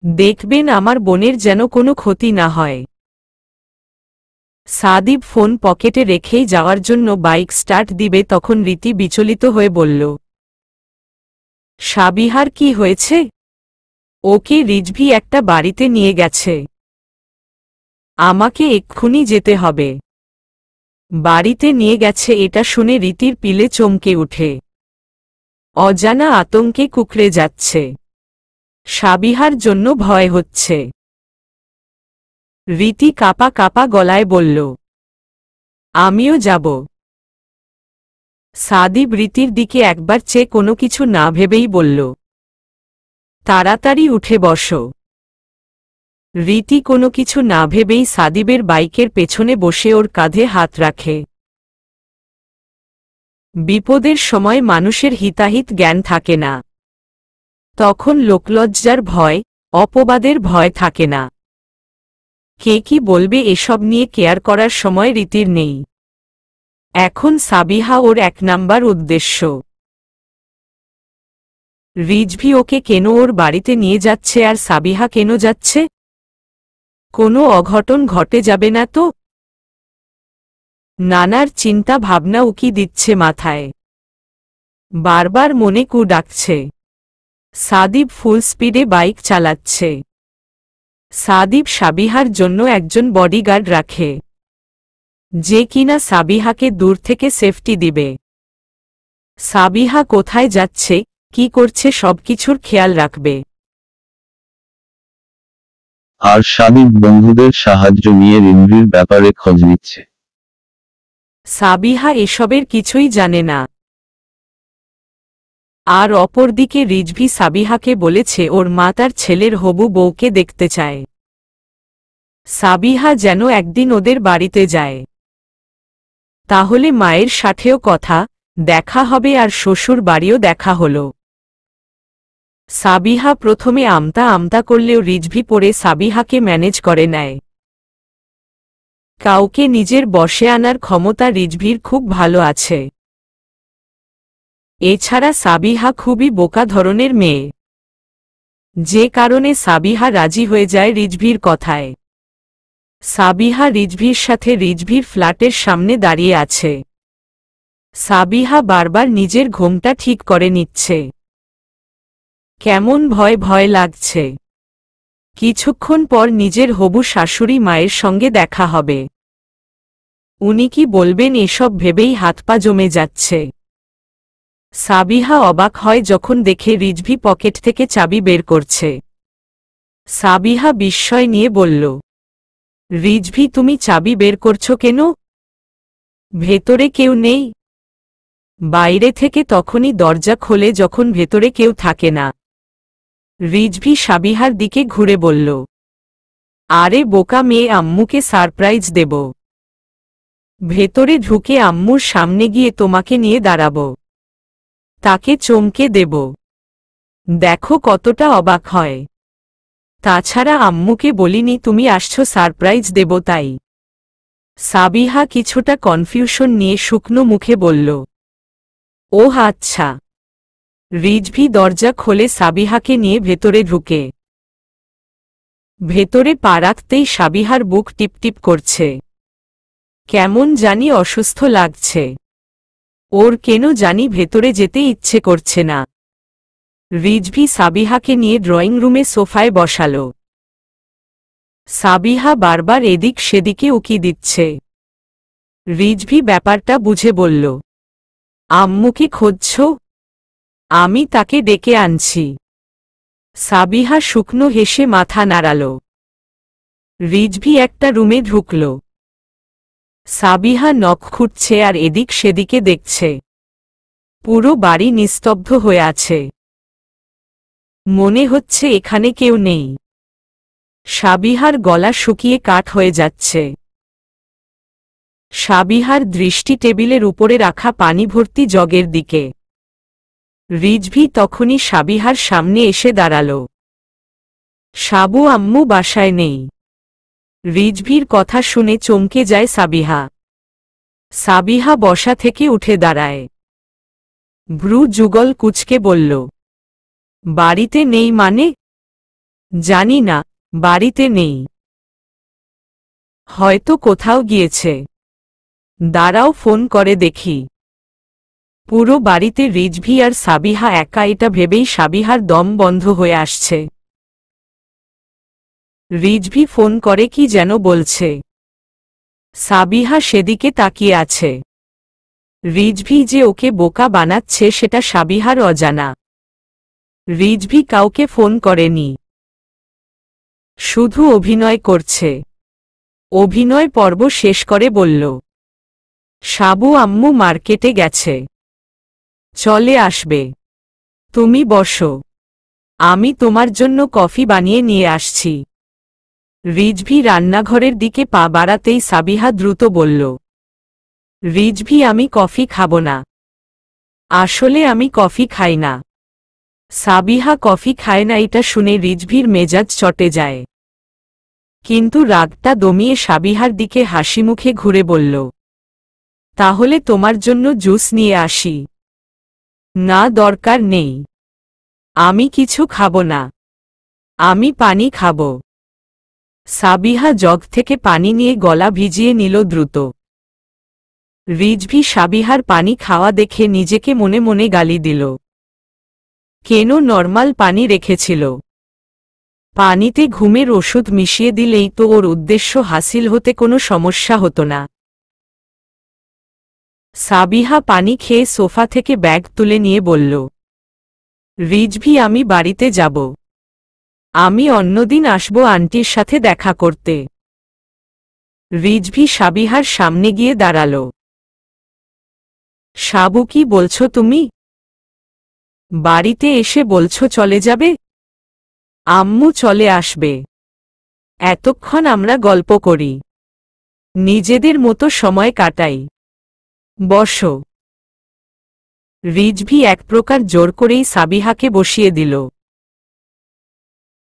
A: দেখবেন আমার বোনের যেন কোনো ক্ষতি না হয়। সাদিব ফোন পকেটে রেখেই যাওয়ার জন্য বাইক স্টার্ট দিবে, তখন রীতি বিচলিত হয়ে বলল, সাবিহার কি হয়েছে? ওকে রিজভি একটা বাড়িতে নিয়ে গেছে। আমাকে এক্ষুনি যেতে হবে। বাড়িতে নিয়ে গেছে এটা শুনে রীতির পিলে চমকে উঠে। অজানা আতঙ্কে কুঁকড়ে যাচ্ছে। সাবিহার জন্য ভয় হচ্ছে। রীতি কাপা কাপা গলায় বলল, আমিও যাব। সাদিব রীতির দিকে একবার চেয়ে কোনো কিছু না ভেবেই বলল, তাড়াতাড়ি উঠে বসো। রীতি কোনো কিছু না ভেবেই সাদিবের বাইকের পেছনে বসে ওর কাঁধে হাত রাখে। বিপদের সময় মানুষের হিতাহিত জ্ঞান থাকে না। তখন লোকলজ্জার ভয়, অপবাদের ভয় থাকে না। কে কি বলবে এসব নিয়ে কেয়ার করার সময় রীতির নেই। এখন সাবিহা ওর এক নাম্বার উদ্দেশ্য। রিজভি ওকে কেন ওর বাড়িতে নিয়ে যাচ্ছে আর সাবিহা কেন যাচ্ছে? কোনো অঘটন ঘটে যাবে না তো? নানার চিন্তা ভাবনা উকি দিচ্ছে মাথায়। বারবার মনে কু ডাকছে। সাদিব ফুল স্পিডে বাইক চালাচ্ছে। সাদিব সাবিহার জন্য একজন বডিগার্ড রাখে, যে কিনা সাবিহাকে দূর থেকে সেফটি দিবে। সাবিহা কোথায় যাচ্ছে, কি করছে সবকিছুর খেয়াল রাখবে।
B: আর সাদিব বন্ধুদের সাহায্য নিয়ে রিনভির ব্যাপারে খোঁজ নিচ্ছে।
A: সাবিহা এসবের কিছুই জানে না। আর অপরদিকে রিজভি সাবিহাকে বলেছে ওর মা তার ছেলের হবু বউকে দেখতে চায়। সাবিহা যেন একদিন ওদের বাড়িতে যায়। তাহলে মায়ের সাথেও কথা দেখা হবে আর শ্বশুর বাড়িও দেখা হলো। সাবিহা প্রথমে আমতা আমতা করলেও রিজভি পরে সাবিহাকে ম্যানেজ করে নেয়। কাউকে নিজের বশে আনার ক্ষমতা রিজভির খুব ভালো আছে। এছাড়া সাবিহা খুবই বোকা ধরনের মেয়ে, যে কারণে সাবিহা রাজি হয়ে যায় রিজভির কথায়। সাবিহা রিজভির সাথে রিজভির ফ্ল্যাটের সামনে দাঁড়িয়ে আছে। সাবিহা বারবার নিজের ঘোমটা ঠিক করে নিচ্ছে। কেমন ভয় ভয় লাগছে। কিছুক্ষণ পর নিজের হবু শাশুড়ি মায়ের সঙ্গে দেখা হবে। উনি কি বলবেন এসব ভেবেই হাত পা জমে যাচ্ছে। সাবিহা অবাক হয় যখন দেখে রিজভি পকেট থেকে চাবি বের করছে। সাবিহা বিস্ময় নিয়ে বলল, রিজভি তুমি চাবি বের করছো কেন? ভেতরে কেউ নেই? বাইরে থেকে তখনই দরজা খোলে যখন ভেতরে কেউ থাকে না। রিজভি সাবিহার দিকে ঘুরে বলল, আরে বোকা মেয়ে, আম্মুকে সারপ্রাইজ দেব। ভেতরে ঢুকে আম্মুর সামনে গিয়ে তোমাকে নিয়ে দাঁড়াব। তাকে চমকে দেব। দেখো কতটা অবাক হয়। তাছাড়া আম্মুকে বলিনি তুমি আসছো সারপ্রাইজ দেব তাই। সাবিহা কিছুটা কনফিউশন নিয়ে শুকনো মুখে বলল, ওহ আচ্ছা। রিজভি দরজা খোলে সাবিহাকে নিয়ে ভেতরে ঢুকে। ভেতরে পা রাখতেই সাবিহার বুক টিপটিপ করছে। কেমন জানি অসুস্থ লাগছে। ওর কেন জানি ভেতরে যেতে ইচ্ছে করছে না। রিজভি সাবিহাকে নিয়ে ড্রয়িং রুমে সোফায় বসাল। সাবিহা বারবার এদিক সেদিকে উকি দিচ্ছে। রিজভি ব্যাপারটা বুঝে বলল, আম্মুকে খুঁজছ? আমি তাকে ডেকে আনছি। সাবিহা শুকনো হেসে মাথা নাড়াল। রিজভি একটা রুমে ঢুকল। সাবিহা নখ খুঁটছে আর এদিক সেদিকে দেখছে। পুরো বাড়ি নিস্তব্ধ হয়ে আছে। মনে হচ্ছে এখানে কেউ নেই। সাবিহার গলা শুকিয়ে কাঠ হয়ে যাচ্ছে। সাবিহার দৃষ্টি টেবিলের উপরে রাখা পানি ভর্তি জগের দিকে। রিজভি তখনই সাবিহার সামনে এসে দাঁড়াল। সাবু আম্মু বাসায় নেই। রিজভির কথা শুনে চমকে যায় সাবিহা। সাবিহা বসা থেকে উঠে দাঁড়ায়। ভ্রু যুগল কুঁচকে বলল, বাড়িতে নেই মানে? জানি না, বাড়িতে নেই। হয়তো কোথাও গিয়েছে। দাঁড়াও ফোন করে দেখি। পুরো বাড়িতে রিজভি আর সাবিহা একা, এটা ভেবেই সাবিহার দম বন্ধ হয়ে আসছে। রিজভি ফোন করে কি যেন বলছে। সাবিহা সেদিকে তাকিয়ে আছে। রিজভি যে ওকে বোকা বানাচ্ছে সেটা সাবিহার অজানা। রিজভি কাউকে ফোন করেনি, শুধু অভিনয় করছে। অভিনয় পর্ব শেষ করে বলল, সাবু আম্মু মার্কেটে গেছে, চলে আসবে। তুমি বসো, আমি তোমার জন্য কফি বানিয়ে নিয়ে আসছি। রিজভি রান্নাঘরের দিকে পা বাড়াতেই সাবিহা দ্রুত বলল, রিজভি আমি কফি খাব না। আসলে আমি কফি খাই না। সাবিহা কফি খায় না এটা শুনে রিজভির মেজাজ চটে যায়। কিন্তু রাগটা দমিয়ে সাবিহার দিকে হাসিমুখে ঘুরে বলল, তাহলে তোমার জন্য জুস নিয়ে আসি। না দরকার নেই, আমি কিছু খাব না, আমি পানি খাব। সাবিহা জগ থেকে পানি নিয়ে গলা ভিজিয়ে নিল দ্রুত। রিজভি সাবিহার পানি খাওয়া দেখে নিজেকে মনে মনে গালি দিল। কেন নরমাল পানি রেখেছিল? পানিতে ঘুমের ওষুধ মিশিয়ে দিলেই তো ওর উদ্দেশ্য হাসিল হতে কোনো সমস্যা হতো না। সাবিহা পানি খেয়ে সোফা থেকে ব্যাগ তুলে নিয়ে বলল, রিজভি আমি বাড়িতে যাব। আমি অন্যদিন আসব আন্টির সাথে দেখা করতে। রিজভি সাবিহার সামনে গিয়ে দাঁড়াল। সাবু কি বলছো তুমি? বাড়িতে এসে বলছো চলে যাবে? আম্মু চলে আসবে। এতক্ষণ আমরা গল্প করি, নিজেদের মতো সময় কাটাই। বসো। রিজভি এক প্রকার জোর করেই সাবিহাকে বসিয়ে দিল।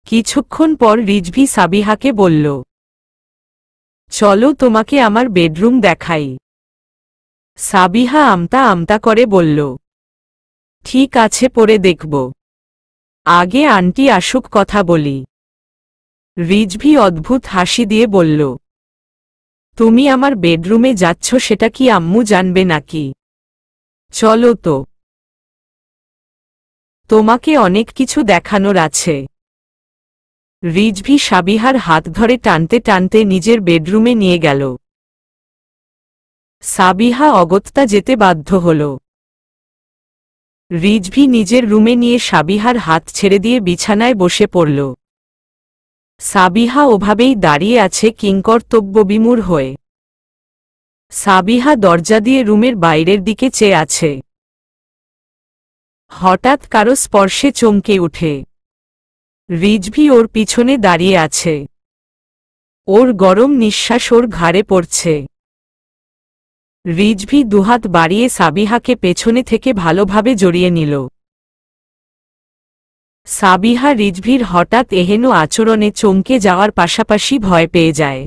A: কিছুক্ষণ পর রিজভি সাবিহাকে বলল, চলো তোমাকে আমার বেডরুম দেখাই। সাবিহা আমতা আমতা করে বলল, ঠিক আছে পরে দেখব, আগে আন্টি আসুক কথা বলি। রিজভি অদ্ভুত হাসি দিয়ে বলল, তুমি আমার বেডরুমে যাচ্ছ সেটা কি আম্মু জানবে নাকি? চলো তো, তোমাকে অনেক কিছু দেখানোর আছে। রিজভি সাবিহার হাত ধরে টানতে টানতে নিজের বেডরুমে নিয়ে গেল। সাবিহা অগত্যা যেতে বাধ্য হল। রিজভি নিজের রুমে নিয়ে সাবিহার হাত ছেড়ে দিয়ে বিছানায় বসে পড়ল। সাবিহা ওভাবেই দাঁড়িয়ে আছে কিংকর্তব্যবিমূঢ় হয়ে। সাবিহা দরজা দিয়ে রুমের বাইরের দিকে চেয়ে আছে। হঠাৎ কারো স্পর্শে চমকে উঠে। রিজভি ওর পিছনে দাঁড়িয়ে আছে। ওর গরম নিঃশ্বাস ওর ঘাড়ে পড়ছে। রিজভি দুহাত বাড়িয়ে সাবিহাকে পেছনে থেকে ভালোভাবে জড়িয়ে নিল। সাবিহা রিজভির হঠাৎ এহেন আচরণে চমকে যাওয়ার পাশাপাশি ভয় পেয়ে যায়।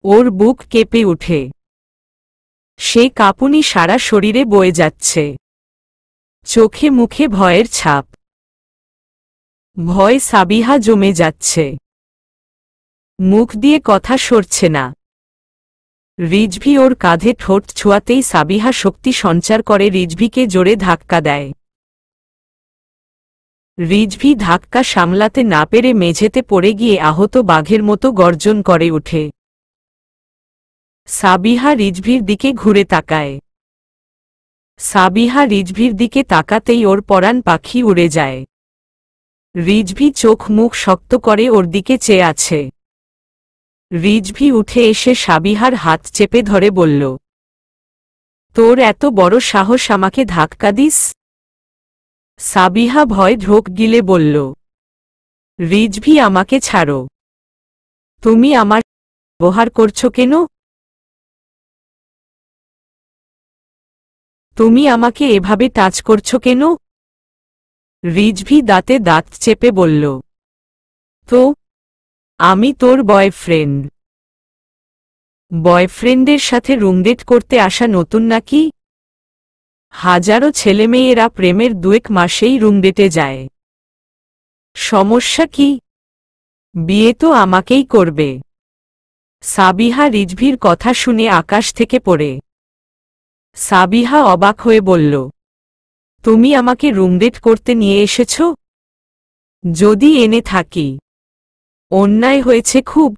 A: ওর বুক কেঁপে উঠে। সে কাঁপুনি সারা শরীরে বয়ে যাচ্ছে। চোখে মুখে ভয়ের ছাপ। ভয় সাবিহা জমে যাচ্ছে। মুখ দিয়ে কথা সরছে না। রিজভি ওর কাঁধে ঠোঁট ছোঁয়াতেই সাবিহা শক্তি সঞ্চার করে রিজভিকে জোরে ধাক্কা দেয়। রিজভি ধাক্কা সামলাতে না পেরে মেঝেতে পড়ে গিয়ে আহত বাঘের মতো গর্জন করে ওঠে। সাবিহা রিজভির দিকে ঘুরে তাকায়। সাবিহা রিজভির দিকে তাকাতেই ওর পরাণ পাখি উড়ে যায়। রিজভি চোখ মুখ শক্ত করে ওর দিকে চেয়ে আছে। রিজভি উঠে এসে সাবিহার হাত চেপে ধরে বলল, তোর এত বড় সাহস আমাকে ধাক্কা দিস? সাবিহা ভয় ঢোক গিলে বলল, রিজভি আমাকে ছাড়ো। তুমি আমার ব্যবহার করছো কেন? তুমি আমাকে এভাবে টাচ করছো কেন? রিজভি দাঁতে দাঁত চেপে বলল, তো আমি তোর বয়ফ্রেন্ড। বয়ফ্রেন্ডের সাথে রুমডেট করতে আসা নতুন নাকি? হাজারো ছেলেমেয়েরা প্রেমের 2-1 মাসেই রুমডেটে যায়। সমস্যা কি? বিয়ে তো আমাকেই করবে। সাবিহা রিজভির কথা শুনে আকাশ থেকে পড়ে। সাবিহা অবাক হয়ে বলল, তুমি আমাকে রুমডেট করতে নিয়ে এসেছ? যদি এনে থাকি, অন্যায় হয়েছে খুব।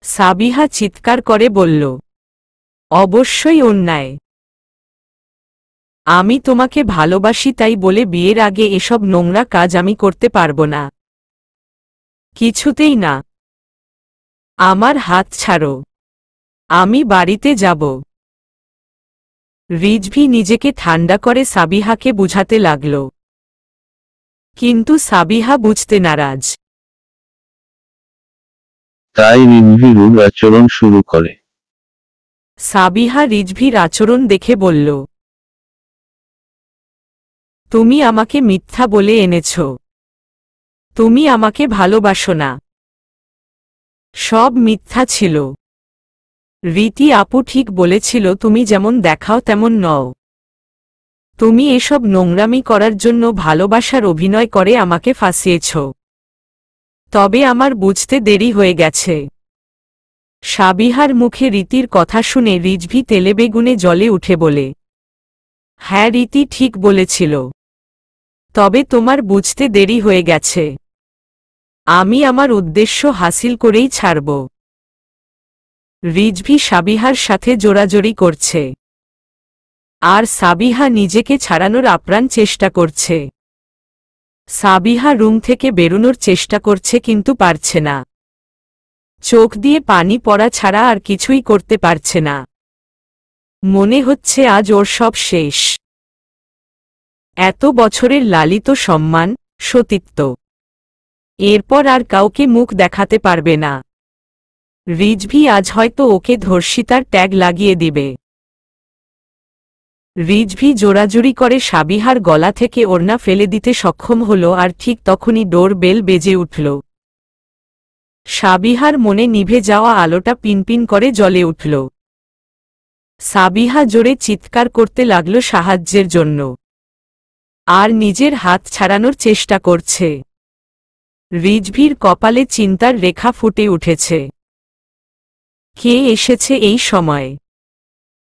A: সাবিহা চিৎকার করে বলল, অবশ্যই অন্যায়। আমি তোমাকে ভালোবাসি তাই বলে বিয়ের আগে এসব নোংরা কাজ আমি করতে পারবো না। কিছুতেই না। আমার হাত ছাড়ো। আমি বাড়িতে যাব। রিজভি নিজেকে ঠান্ডা করে সাবিহাকে বুঝাতে লাগল। কিন্তু সাবিহা বুঝতে নারাজ।
B: তাই রিজভি রূঢ় আচরণ শুরু করে।
A: সাবিহা রিজভির আচরণ দেখে বলল, তুমি আমাকে মিথ্যা বলে এনেছ। তুমি আমাকে ভালোবাসো না। সব মিথ্যা ছিল। রীতি আপু ঠিক বলেছিল তুমি যেমন দেখাও তেমন নও। তুমি এসব নোংরামি করার জন্য ভালোবাসার অভিনয় করে আমাকে ফাঁসিয়েছ। তবে আমার বুঝতে দেরি হয়ে গেছে। সাবিহার মুখে রীতির কথা শুনে রিজভি তেলেবেগুনে জ্বলে উঠে বলে, হ্যাঁ রীতি ঠিক বলেছিল। তবে তোমার বুঝতে দেরি হয়ে গেছে। আমি আমার উদ্দেশ্য হাসিল করেই ছাড়ব। রিজভি সাবিহার সাথে জোরাজোরি করছে। আর সাবিহা নিজেকে ছাড়ানোর আপ্রাণ চেষ্টা করছে। সাবিহা রুম থেকে বেরোনোর চেষ্টা করছে কিন্তু পারছে না। চোখ দিয়ে পানি পড়া ছাড়া আর কিছুই করতে পারছে না। মনে হচ্ছে আজ ওর সব শেষ। এত বছরের লালিত সম্মান, সতীত্ব, এরপর আর কাউকে মুখ দেখাতে পারবে না। রিজভি আজ হয়তো ওকে ধর্ষিতার ট্যাগ লাগিয়ে দিবে। রিজভি জোরাজুরি করে সাবিহার গলা থেকে ওড়না ফেলে দিতে সক্ষম হল আর ঠিক তখনই ডোর বেল বেজে উঠল। সাবিহার মনে নিভে যাওয়া আলোটা পিনপিন করে জ্বলে উঠল। সাবিহা জোরে চিৎকার করতে লাগল সাহায্যের জন্য। আর নিজের হাত ছাড়ানোর চেষ্টা করছে। রিজভির কপালে চিন্তার রেখা ফুটে উঠেছে। কে এসেছে এই সময়?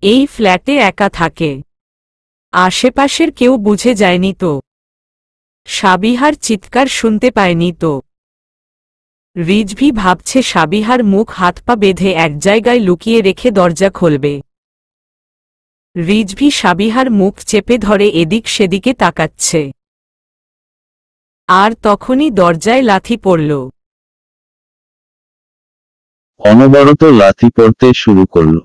A: এই ফ্ল্যাটে একা থাকে। আশেপাশের কেউ বুঝে যায়নি তো? সাবিহার চিৎকার শুনতে পায়নি তো? রিজভি ভাবছে সাবিহার মুখ হাত পা বেঁধে এক জায়গায় লুকিয়ে রেখে দরজা খুলবে। রিজভি সাবিহার মুখ চেপে ধরে এদিক সেদিকে তাকাচ্ছে। আর তখনই দরজায় লাথি পড়ল।
B: অনবরত লাথি পড়তে শুরু করল।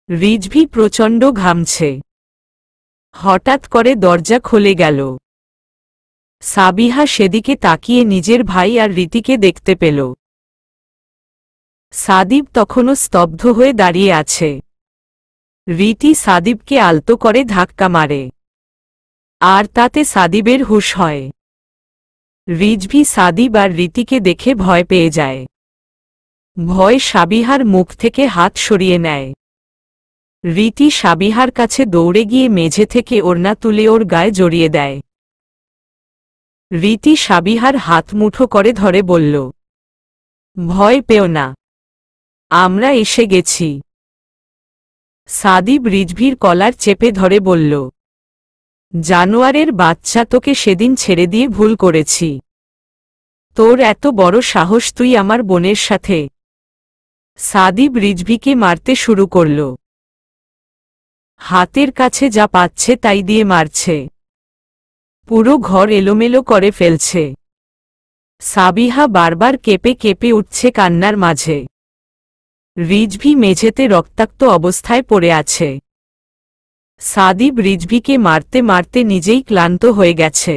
A: রিজভি প্রচণ্ড ঘামছে। হঠাৎ করে দরজা খুলে গেল। সাবিহা সেদিকে তাকিয়ে নিজের ভাই আর রীতিকে দেখতে পেল। সাদিব তখনও স্তব্ধ হয়ে দাঁড়িয়ে আছে। রীতি সাদিবকে আলতো করে ধাক্কা মারে। আর তাতে সাদিবের হুঁশ হয়। রিজভি সাদিব আর রীতিকে দেখে ভয় পেয়ে যায়। ভয় সাবিহার মুখ থেকে হাত সরিয়ে নেয়। রীতি সাবিহার কাছে দৌড়ে গিয়ে মেঝে থেকে ওড়না তুলে ওর গায়ে জড়িয়ে দেয়। রীতি সাবিহার হাত মুঠো করে ধরে বলল, ভয় পেও না, আমরা এসে গেছি। সাদিব রিজভির কলার চেপে ধরে বলল, জানোয়ারের বাচ্চা, তোকে সেদিন ছেড়ে দিয়ে ভুল করেছি। তোর এত বড় সাহস তুই আমার বোনের সাথে? সাদিব রিজভিকে মারতে শুরু করল। হাতের কাছে যা পাচ্ছে তাই দিয়ে মারছে। পুরো ঘর এলোমেলো করে ফেলছে। সাবিহা বারবার কেঁপে কেঁপে উঠছে কান্নার মাঝে। রিজভি মেঝেতে রক্তাক্ত অবস্থায় পড়ে আছে। সাদিব রিজভিকে মারতে মারতে নিজেই ক্লান্ত হয়ে গেছে।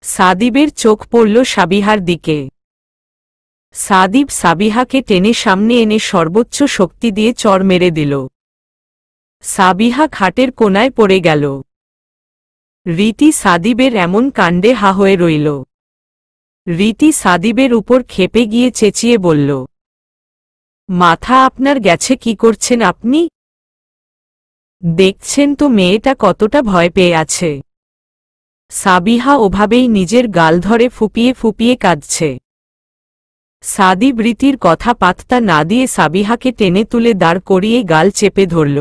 A: সাদিবের চোখ পড়ল সাবিহার দিকে। সাদিব সাবিহাকে টেনে সামনে এনে সর্বোচ্চ শক্তি দিয়ে চড় মেরে দিল। সাবিহা খাটের কোনায় পড়ে গেল। রীতি সাদিবের এমন কাণ্ডে হা হয়ে রইল। রীতি সাদিবের উপর ক্ষেপে গিয়ে চেঁচিয়ে বলল, মাথা আপনার গেছে, কি করছেন আপনি? দেখছেন তো মেয়েটা কতটা ভয় পেয়ে আছে। সাবিহা ওভাবেই নিজের গাল ধরে ফুপিয়ে ফুপিয়ে কাঁদছে। সাদিব রীতির কথা পাত্তা না দিয়ে সাবিহাকে টেনে তুলে দাঁড় করিয়ে গাল চেপে ধরল।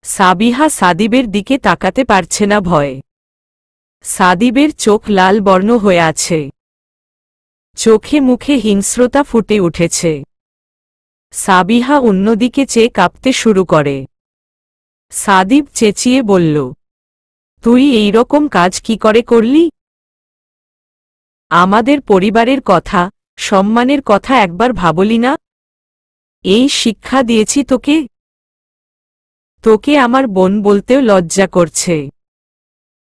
A: সাবিহা সাদিবের দিকে তাকাতে পারছে না ভয়ে। সাদিবের চোখ লাল বর্ণ হয়ে আছে। চোখে মুখে হিংস্রতা ফুটে উঠেছে। সাবিহা অন্যদিকে চেয়ে কাঁপতে শুরু করে। সাদিব চেঁচিয়ে বলল, তুই এই রকম কাজ কি করে করলি? আমাদের পরিবারের কথা, সম্মানের কথা একবার ভাবলি না? এই শিক্ষা দিয়েছি তোকে? তোকে আমার বোন বলতেও লজ্জা করছে।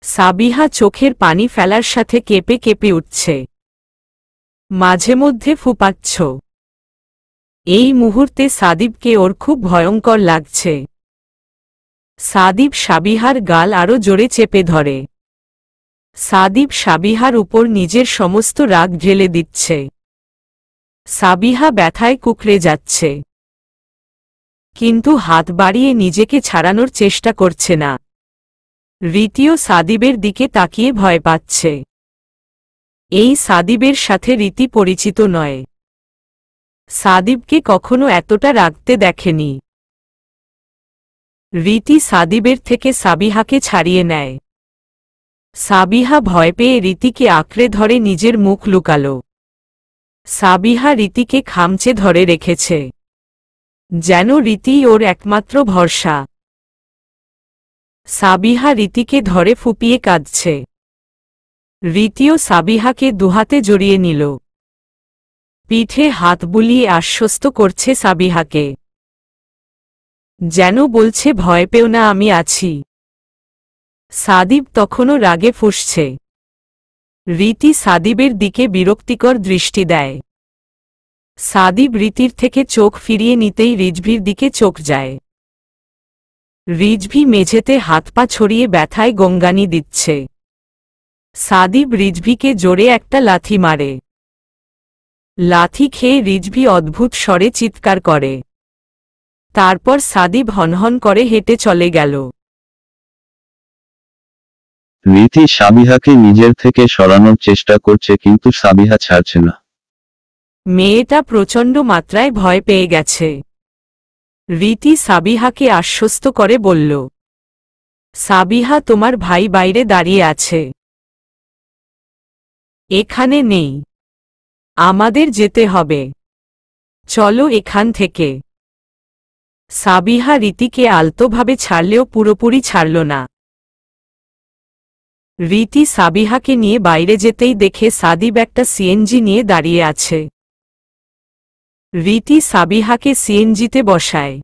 A: সাবিহা চোখের পানি ফেলার সাথে কেঁপে কেঁপে উঠছে। মাঝে মধ্যে ফুপাচ্ছ। এই মুহূর্তে সাদিবকে ওর খুব ভয়ঙ্কর লাগছে। সাদিব সাবিহার গাল আরো জোরে চেপে ধরে। সাদিব সাবিহার উপর নিজের সমস্ত রাগ ঢেলে দিচ্ছে। সাবিহা ব্যথায় কুঁকড়ে যাচ্ছে, কিন্তু হাত বাড়িয়ে নিজেকে ছাড়ানোর চেষ্টা করছে না। রীতিও সাদিবের দিকে তাকিয়ে ভয় পাচ্ছে। এই সাদিবের সাথে রীতি পরিচিত নয়। সাদিবকে কখনো এতটা রাগতে দেখেনি। রীতি সাদিবের থেকে সাবিহাকে ছাড়িয়ে নেয়। সাবিহা ভয় পেয়ে রীতিকে আঁকড়ে ধরে নিজের মুখ লুকাল। সাবিহা রীতিকে খামচে ধরে রেখেছে, যেন রীতি ওর একমাত্র ভরসা। সাবিহা রীতিকে ধরে ফুপিয়ে কাঁদছে। রীতিও সাবিহাকে দুহাতে জড়িয়ে নিল। পিঠে হাত বুলিয়ে আশ্বস্ত করছে সাবিহাকে, যেন বলছে, ভয় পেও না, আমি আছি। সাদিব তখনও রাগে ফুঁসছে। রীতি সাদিবের দিকে বিরক্তিকর দৃষ্টি দেয়। সাদিব রীতির থেকে চোখ ফিরিয়ে নিতেই রিজভির দিকে চোখ যায়। রিজভি মেঝেতে হাত পা ছড়িয়ে ব্যথায় গঙ্গানি দিচ্ছে। সাদিব রিজভিকে জোরে একটা লাথি মারে। লাথি খেয়ে রিজভি অদ্ভুত স্বরে চিৎকার করে। তারপর সাদিব হনহন করে হেঁটে চলে গেল।
B: রীতি সাবিহাকে নিজের থেকে সরানোর চেষ্টা করছে, কিন্তু সাবিহা ছাড়ছে না।
A: মেয়েটা প্রচণ্ড মাত্রায় ভয় পেয়ে গেছে। রীতি সাবিহাকে আশ্বস্ত করে বলল, সাবিহা, তোমার ভাই বাইরে দাঁড়িয়ে আছে, এখানে নেই। আমাদের যেতে হবে, চলো এখান থেকে। সাবিহা রীতিকে আলতোভাবে ছাড়লেও পুরোপুরি ছাড়ল না। রীতি সাবিহাকে নিয়ে বাইরে যেতেই দেখে সাদিব একটা সিএনজি নিয়ে দাঁড়িয়ে আছে। রীতি সাবিহাকে সিএনজিতে বসায়।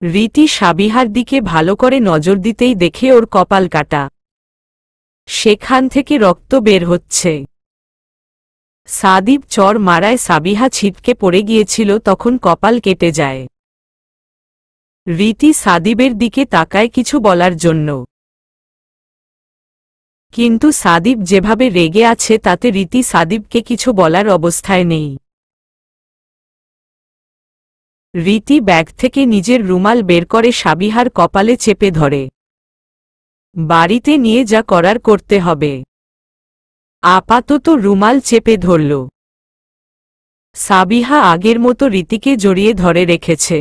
A: রীতি সাবিহার দিকে ভালো করে নজর দিতেই দেখে ওর কপাল কাটা। সেখান থেকে রক্ত বের হচ্ছে। সাদিব চড় মারায় সাবিহা ছিটকে পড়ে গিয়েছিল, তখন কপাল কেটে যায়। রীতি সাদিবের দিকে তাকায় কিছু বলার জন্য, কিন্তু সাদিব যেভাবে রেগে আছে তাতে রীতি সাদিবকে কিছু বলার অবস্থায় নেই। রীতি ব্যাগ থেকে নিজের রুমাল বের করে সাবিহার কপালে চেপে ধরে। বাড়িতে নিয়ে যা করার করতে হবে। আপাতত রুমাল চেপে ধরল। সাবিহা আগের মতো রীতিকে জড়িয়ে ধরে রেখেছে।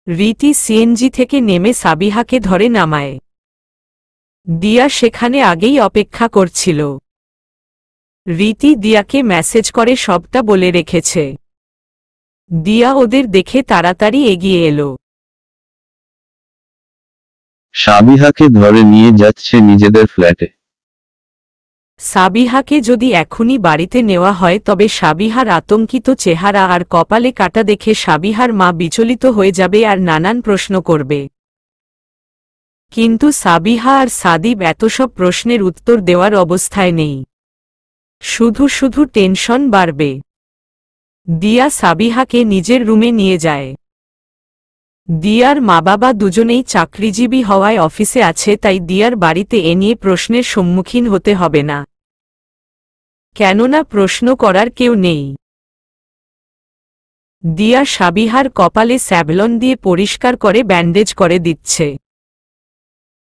A: রীতি সিএনজি থেকে নেমে সাবিহাকে ধরে নামায়। দিয়া সেখানে আগেই অপেক্ষা করছিল। রীতি দিয়াকে মেসেজ করে সবটা বলে রেখেছে। দিয়া ওদের দেখে তাড়াতাড়ি এগিয়ে এলো।
B: সাবিহাকে ধরে নিয়ে যাচ্ছে নিজেদের ফ্ল্যাটে।
A: সাবিহাকে যদি এখনই বাড়িতে নেওয়া হয় তবে সাবিহার আতঙ্কিত চেহারা আর কপালে কাটা দেখে সাবিহার মা বিচলিত হয়ে যাবে আর নানান প্রশ্ন করবে। কিন্তু সাবিহা আর সাদিব এত সব প্রশ্নের উত্তর দেওয়ার অবস্থায় নেই। শুধু শুধু টেনশন বাড়বে। দিয়া সাবিহাকে নিজের রুমে নিয়ে যায়। দিয়ার মা বাবা দুজনেই চাকরিজীবী হওয়ায় অফিসে আছে, তাই দিয়ার বাড়িতে এ নিয়ে প্রশ্নের সম্মুখীন হতে হবে না, কেননা প্রশ্ন করার কেউ নেই। দিয়া সাবিহার কপালে স্যাভলন দিয়ে পরিষ্কার করে ব্যান্ডেজ করে দিচ্ছে।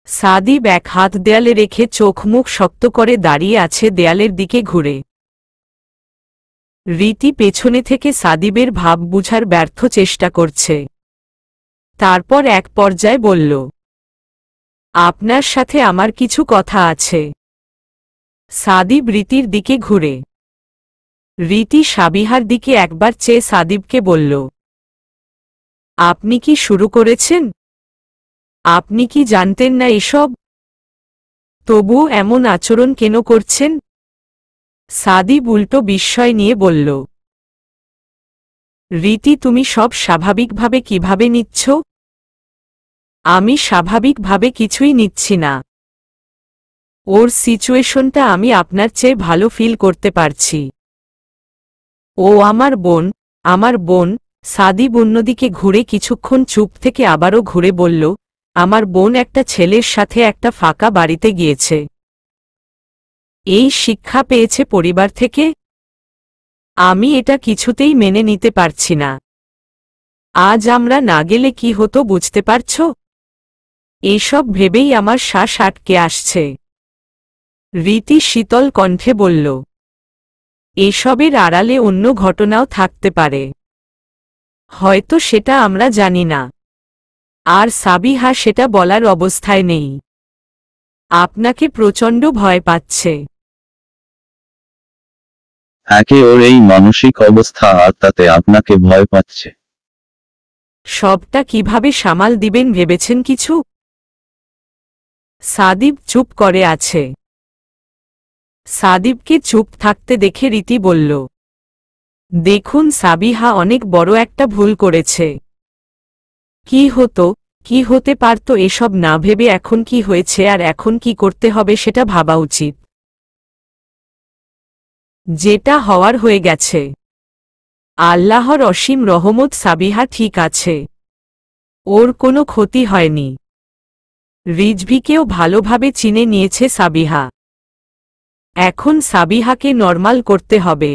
A: সাদিব এক হাত দেয়ালে রেখে চোখ মুখ শক্ত করে দাঁড়িয়ে আছে দেয়ালের দিকে ঘুরে। রীতি পেছনে থেকে সাদিবের ভাব বুঝার ব্যর্থ চেষ্টা করছে। তারপর এক পর্যায়ে বলল, আপনার সাথে আমার কিছু কথা আছে। সাদিব রীতির দিকে ঘুরে। রীতি সাবিহার দিকে একবার চেয়ে সাদিবকে বলল, আপনি কি শুরু করেছেন? আপনি কি জানতেন না এসব? তবুও এমন আচরণ কেন করছেন? সাদিব উল্টো বিস্ময় নিয়ে বলল, রীতি তুমি সব স্বাভাবিকভাবে কিভাবে নিচ্ছ? আমি স্বাভাবিকভাবে কিছুই নিচ্ছি না। ওর সিচুয়েশনটা আমি আপনার চেয়ে ভালো ফিল করতে পারছি। ও আমার বোন, আমার বোন। সাদিব অন্যদিকে ঘুরে কিছুক্ষণ চুপ থেকে আবারও ঘুরে বলল, আমার বোন একটা ছেলের সাথে একটা ফাঁকা বাড়িতে গিয়েছে। এই শিক্ষা পেয়েছে পরিবার থেকে? আমি এটা কিছুতেই মেনে নিতে পারছি না। আজ আমরা না গেলে কি হতো বুঝতে পারছ? এসব ভেবেই আমার শ্বাস আটকে আসছে। রীতি শীতল কণ্ঠে বলল, এসবের আড়ালে অন্য ঘটনাও থাকতে পারে, হয়তো সেটা আমরা জানি না। আর সাবিহা সেটা বলার অবস্থায় নেই। আপনাকে প্রচণ্ড ভয় পাচ্ছে।
B: একে ওর এই মানসিক অবস্থা আর তাতে আপনাকে ভয় পাচ্ছে।
A: সবটা কিভাবে সামাল দিবেন ভেবেছেন কিছু? সাদিব চুপ করে আছে। সাদিবকে চুপ থাকতে দেখে রীতি বলল, দেখুন সাবিহা অনেক বড় একটা ভুল করেছে। কি হতো, কি হতে পারত এসব না ভেবে এখন কি হয়েছে আর এখন কি করতে হবে সেটা ভাবা উচিত। যেটা হওয়ার হয়ে গেছে। আল্লাহর অসীম রহমত সাবিহা ঠিক আছে। ওর কোনো ক্ষতি হয়নি। রিজভিকেও ভালোভাবে চিনে নিয়েছে সাবিহা। এখন সাবিহাকে নরমাল করতে হবে।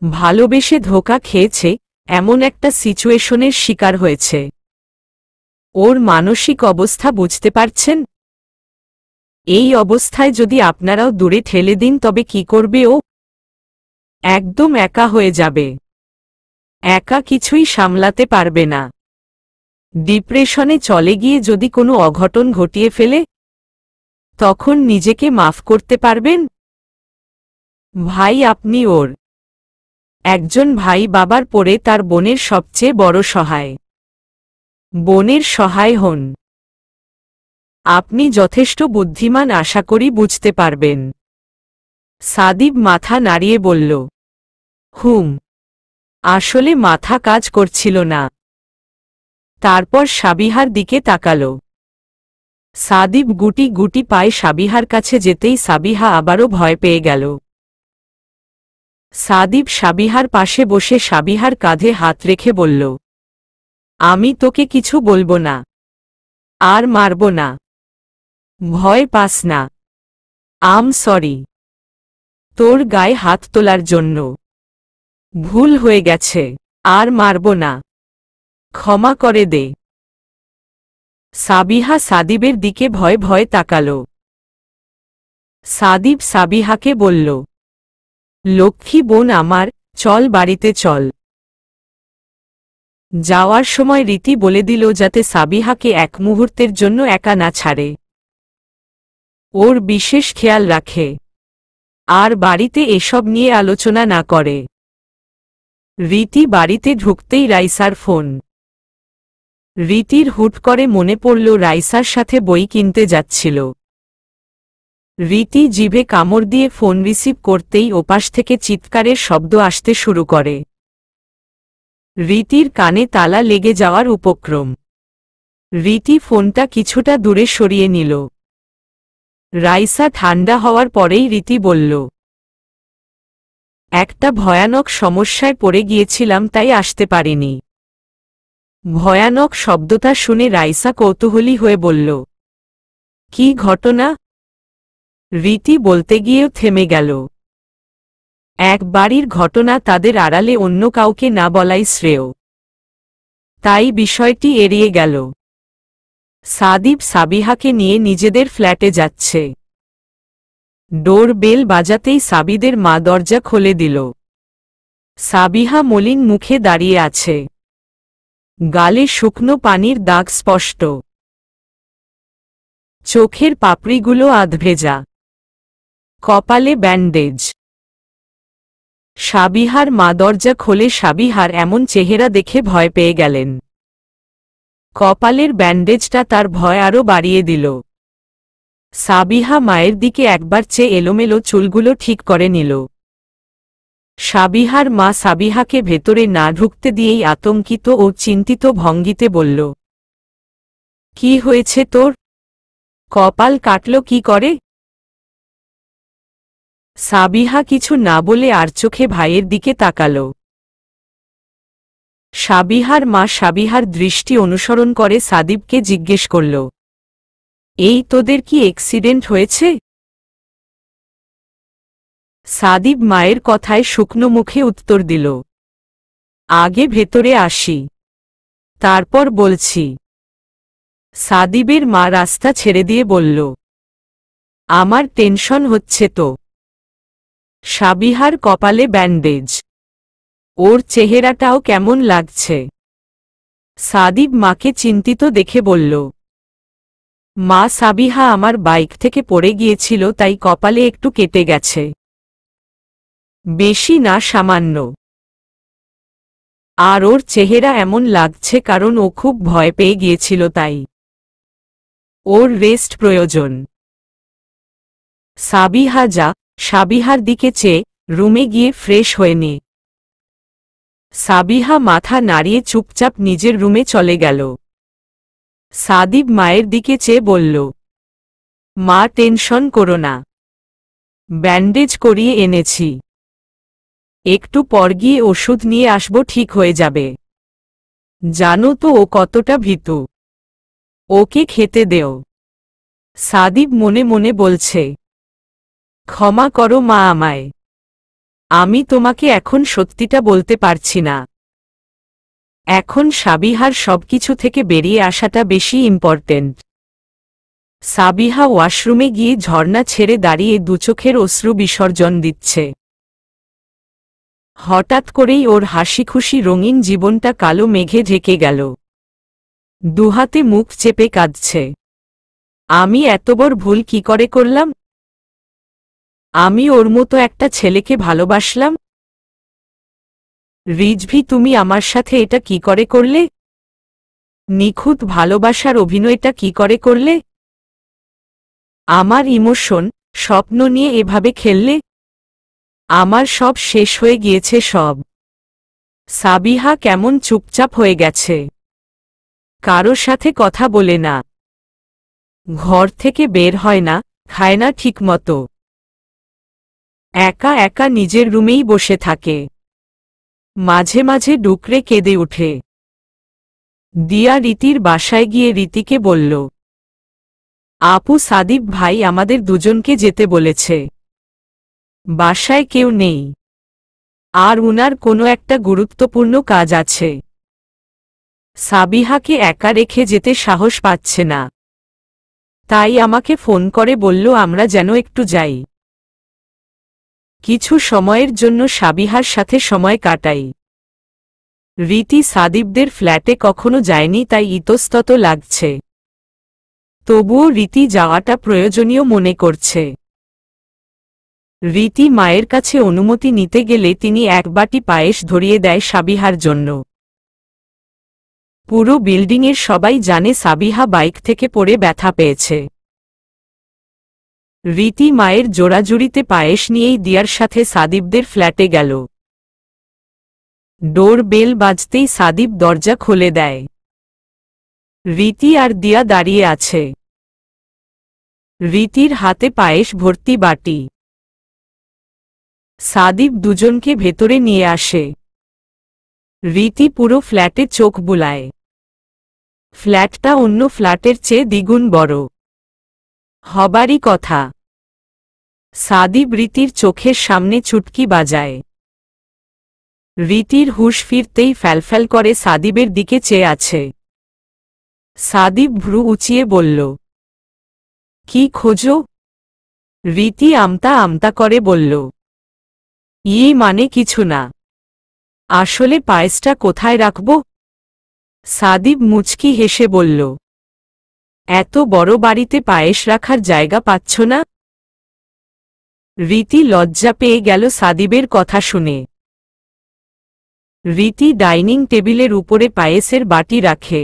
A: ভালোবেসে ধোঁকা খেয়েছে, এমন একটা সিচুয়েশনের শিকার হয়েছে। ওর মানসিক অবস্থা বুঝতে পারছেন? এই অবস্থায় যদি আপনারাও দূরে ঠেলে দিন তবে কি করবে ও? একদম একা হয়ে যাবে। একা কিছুই সামলাতে পারবে না। ডিপ্রেশনে চলে গিয়ে যদি কোনো অঘটন ঘটিয়ে ফেলে, তখন নিজেকে মাফ করতে পারবেন? ভাই আপনি ওর একজন ভাই বাবার পরে তার বোনের সবচেয়ে বড় সহায়। বোনের সহায় হন। আপনি যথেষ্ট বুদ্ধিমান, আশা করি বুঝতে পারবেন। সাদিব মাথা নাড়িয়ে বলল, আসলে মাথা কাজ করছিল না। তারপর সাবিহার দিকে তাকাল। সাদিব গুটি গুটি পায়ে সাবিহার কাছে যেতেই সাবিহা আবারও ভয় পেয়ে গেল। সাদিব সাবিহার পাশে বসে সাবিহার কাঁধে হাত রেখে বলল, আমি তোকে কিছু বলবো না, আর মারব না। ভয় পাস না। আম সরি তোর গায়ে হাত তোলার জন্য। ভুল হয়ে গেছে, আর মারব না, ক্ষমা করে দে। সাবিহা সাদিবের দিকে ভয়ে ভয়ে তাকাল। সাদিব সাবিহাকে বলল, লক্ষ্মী বোন আমার, চল বাড়িতে চল। যাওয়ার সময় রীতি বলে দিল যাতে সাবিহাকে এক মুহূর্তের জন্য একা না ছাড়ে, ওর বিশেষ খেয়াল রাখে, আর বাড়িতে এসব নিয়ে আলোচনা না করে। রীতি বাড়িতে ঢুকতেই রাইসার ফোন। রীতির হুট করে মনে পড়ল রাইসার সাথে বই কিনতে যাচ্ছিল। রীতি জিভে কামড় দিয়ে ফোন রিসিভ করতেই ওপাশ থেকে চিৎকারের শব্দ আসতে শুরু করে। রীতির কানে তালা লেগে যাওয়ার উপক্রম। রীতি ফোনটা কিছুটা দূরে সরিয়ে নিল। রাইসা ঠান্ডা হওয়ার পরেই রীতি বলল, একটা ভয়ানক সমস্যায় পড়ে গিয়েছিলাম তাই আসতে পারিনি। ভয়ানক শব্দটা শুনে রাইসা কৌতূহলী হয়ে বলল, কি ঘটনা? রীতি বলতে গিয়েও থেমে গেল। এক বাড়ির ঘটনা, তাদের আড়ালে অন্য কাউকে না বলাই শ্রেয়। তাই বিষয়টি এড়িয়ে গেল। সাদিব সাবিহাকে নিয়ে নিজেদের ফ্ল্যাটে যাচ্ছে। ডোর বেল বাজাতেই সাবিদের মা দরজা খুলে দিল। সাবিহা মলিন মুখে দাঁড়িয়ে আছে। গালে শুকনো পানির দাগ স্পষ্ট। চোখের পাপড়িগুলো আধভেজা। কপালে ব্যান্ডেজ। সাবিহার মা দরজা খোলে। সাবিহার এমন চেহারা দেখে ভয় পেয়ে গেলেন। কপালের ব্যান্ডেজটা তার ভয় আরও বাড়িয়ে দিল। সাবিহা মায়ের দিকে একবার চেয়ে এলোমেলো চুলগুলো ঠিক করে নিল। সাবিহার মা সাবিহাকে ভেতরে না ঢুকতে দিয়েই আতঙ্কিত ও চিন্তিত ভঙ্গিতে বলল, কি হয়েছে তোর? কপাল কাটল কি করে? সাবিহা কিছু না বলে আর চোখে ভাইয়ের দিকে তাকাল। সাবিহার মা সাবিহার দৃষ্টি অনুসরণ করে সাদিবকে জিজ্ঞেস করল, এই তোদের কি অ্যাক্সিডেন্ট হয়েছে? সাদিব মায়ের কথায় শুকনো মুখে উত্তর দিল, আগে ভেতরে আসি, তারপর বলছি। সাদিবের মা রাস্তা ছেড়ে দিয়ে বলল, আমার টেনশন হচ্ছে তো। সাবিহার কপালে ব্যান্ডেজ। ওর চেহারাটাও কেমন লাগছে। সাদিব মাকে চিন্তিত দেখে বলল, মা সাবিহা আমার বাইক থেকে পড়ে গিয়েছিল তাই কপালে একটু কেটে গেছে। বেশি না, সামান্য। আর ওর চেহারা এমন লাগছে কারণ ও খুব ভয় পেয়ে গিয়েছিল তাই। ওর রেস্ট প্রয়োজন। সাবিহা যা। সাবিহার দিকে চেয়ে রুমে গিয়ে ফ্রেশ হয়ে নে। সাবিহা মাথা নাড়িয়ে চুপচাপ নিজের রুমে চলে গেল। সাদিব মায়ের দিকে চেয়ে বলল, মা টেনশন করো না, ব্যান্ডেজ করিয়ে এনেছি। একটু পর গিয়ে ওষুধ নিয়ে আসবো, ঠিক হয়ে যাবে। জানো তো ও কতটা ভীতু। ওকে খেতে দেও। সাদিব মনে মনে বলছে, ক্ষমা করো মা আমায়। আমি তোমাকে এখন সত্যিটা বলতে পারছি না। এখন সাবিহার সবকিছু থেকে বেরিয়ে আসাটা বেশি ইম্পর্টেন্ট। সাবিহা ওয়াশরুমে গিয়ে ঝর্ণা ছেড়ে দাঁড়িয়ে দুচোখের অশ্রু বিসর্জন দিচ্ছে। হঠাৎ করেই ওর হাসিখুশি রঙিন জীবনটা কালো মেঘে ঢেকে গেল। দুহাতে মুখ চেপে কাঁদছে। আমি এত বড় ভুল কি করে করলাম? আমি ওর মতো একটা ছেলেকে ভালোবাসলাম। রিজভি, তুমি আমার সাথে এটা কি করে করলে? নিখুঁত ভালোবাসার অভিনয়টা কি করে করলে? আমার ইমোশন, স্বপ্ন নিয়ে এভাবে খেললে? আমার সব শেষ হয়ে গিয়েছে সব। সাবিহা কেমন চুপচাপ হয়ে গেছে। কারো সাথে কথা বলে না, ঘর থেকে বের হয় না, খায় না ঠিকমতো। একা একা নিজের রুমেই বসে থাকে। মাঝে মাঝে ডুকরে কেঁদে ওঠে। দিয়া রীতির বাসায় গিয়ে রীতিকে বলল, আপু সাদিব ভাই আমাদের দুজনকে যেতে বলেছে। বাসায় কেউ নেই, আর উনার কোনো একটা গুরুত্বপূর্ণ কাজ আছে। সাবিহাকে একা রেখে যেতে সাহস পাচ্ছে না, তাই আমাকে ফোন করে বলল আমরা যেন একটু যাই। কিছু সময়ের জন্য সাবিহার সাথে সময় কাটাই। রীতি সাদিবদের ফ্ল্যাটে কখনো যায়নি তাই ইতস্তত লাগছে। তবুও রীতি যাওয়াটা প্রয়োজনীয় মনে করছে। রীতি মায়ের কাছে অনুমতি নিতে গেলে তিনি এক বাটি পায়েস ধরিয়ে দেয় সাবিহার জন্য। পুরো বিল্ডিংয়ের সবাই জানে সাবিহা বাইক থেকে পড়ে ব্যথা পেয়েছে। রীতি মায়ের জোড়াজুড়িতে পায়েস নিয়েই দিয়ার সাথে সাদিবদের ফ্ল্যাটে গেল। ডোর বেল বাজতেই সাদিব দরজা খুলে দেয়। রীতি আর দিয়া দাঁড়িয়ে আছে। রীতির হাতে পায়েস ভর্তি বাটি। সাদিব দুজনকে ভেতরে নিয়ে আসে। রীতি পুরো ফ্ল্যাটে চোখ বুলায়। ফ্ল্যাটটা অন্য ফ্ল্যাটের চেয়ে দ্বিগুণ বড়। হবারই কথা। সাদিব রীতির চোখের সামনে চুটকি বাজায়। রীতির হুঁশ ফিরতেই ফ্যালফ্যাল করে সাদিবের দিকে চেয়ে আছে। সাদিব ভ্রু উঁচিয়ে বলল, কি খোঁজো? রীতি আমতা আমতা করে বলল, মানে কিছু না। আসলে পায়েসটা কোথায় রাখব? সাদিব মুচকি হেসে বলল, এত বড় বাড়িতে পায়েস রাখার জায়গা পাচ্ছ না? রীতি লজ্জা পেয়ে গেল সাদিবের কথা শুনে। রীতি ডাইনিং টেবিলের উপরে পায়েসের বাটি রাখে।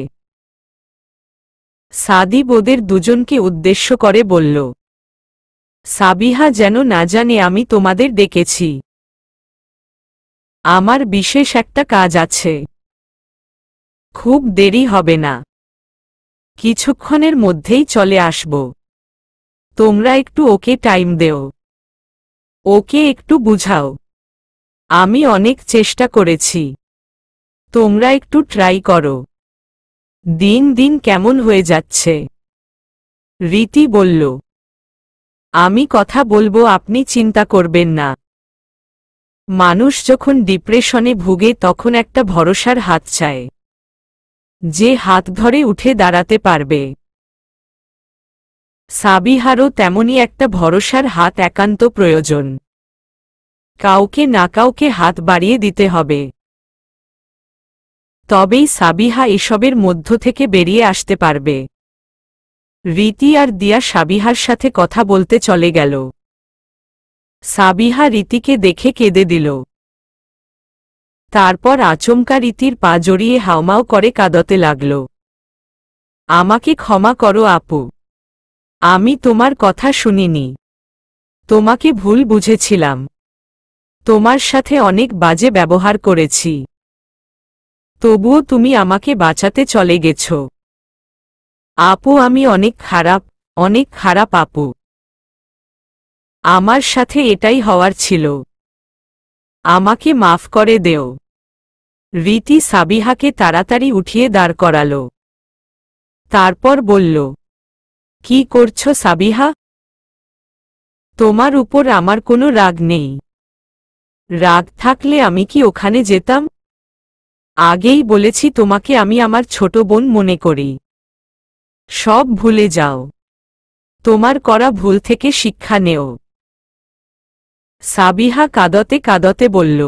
A: সাদিব ওদের দুজনকে উদ্দেশ্য করে বলল, সাবিহা যেন না জানে আমি তোমাদের ডেকেছি। আমার বিশেষ একটা কাজ আছে। খুব দেরি হবে না। কিছুক্ষণের মধ্যেই চলে আসব। তোমরা একটু ওকে টাইম দেও। ওকে একটু বুঝাও। আমি অনেক চেষ্টা করেছি। তোমরা একটু ট্রাই করো। দিন দিন কেমন হয়ে যাচ্ছে। রীতি বলল, আমি কথা বলবো, আপনি চিন্তা করবেন না। মানুষ যখন ডিপ্রেশনে ভুগে তখন একটা ভরসার হাত চায়, যে হাত ধরে উঠে দাঁড়াতে পারবে। সাবিহারও তেমনি একটা ভরসার হাত একান্ত প্রয়োজন। কাউকে না কাউকে হাত বাড়িয়ে দিতে হবে। তবেই সাবিহা এসবের মধ্য থেকে বেরিয়ে আসতে পারবে। রীতি আর দিয়া সাবিহার সাথে কথা বলতে চলে গেল। সাবিহা রীতিকে দেখে কেঁদে দিল। তারপর আচমকা রীতির পা জড়িয়ে হাউমাউ করে কাঁদতে লাগল। আমাকে ক্ষমা করো আপু। আমি তোমার কথা শুনিনি। তোমাকে ভুল বুঝেছিলাম। তোমার সাথে অনেক বাজে ব্যবহার করেছি। তবুও তুমি আমাকে বাঁচাতে চলে গেছ। আপু আমি অনেক খারাপ আপু। আমার সাথে এটাই হওয়ার ছিল। আমাকে মাফ করে দেও। রীতি সাবিহাকে তাড়াতাড়ি উঠিয়ে দাঁড় করাল। তারপর বলল, কি করছো সাবিহা? তোমার উপর আমার কোনো রাগ নেই। রাগ থাকলে আমি কি ওখানে যেতাম? আগেই বলেছি তোমাকে আমি আমার ছোট বোন মনে করি। সব ভুলে যাও। তোমার করা ভুল থেকে শিক্ষা নেও। সাবিহা কাঁদতে কাঁদতে বলল,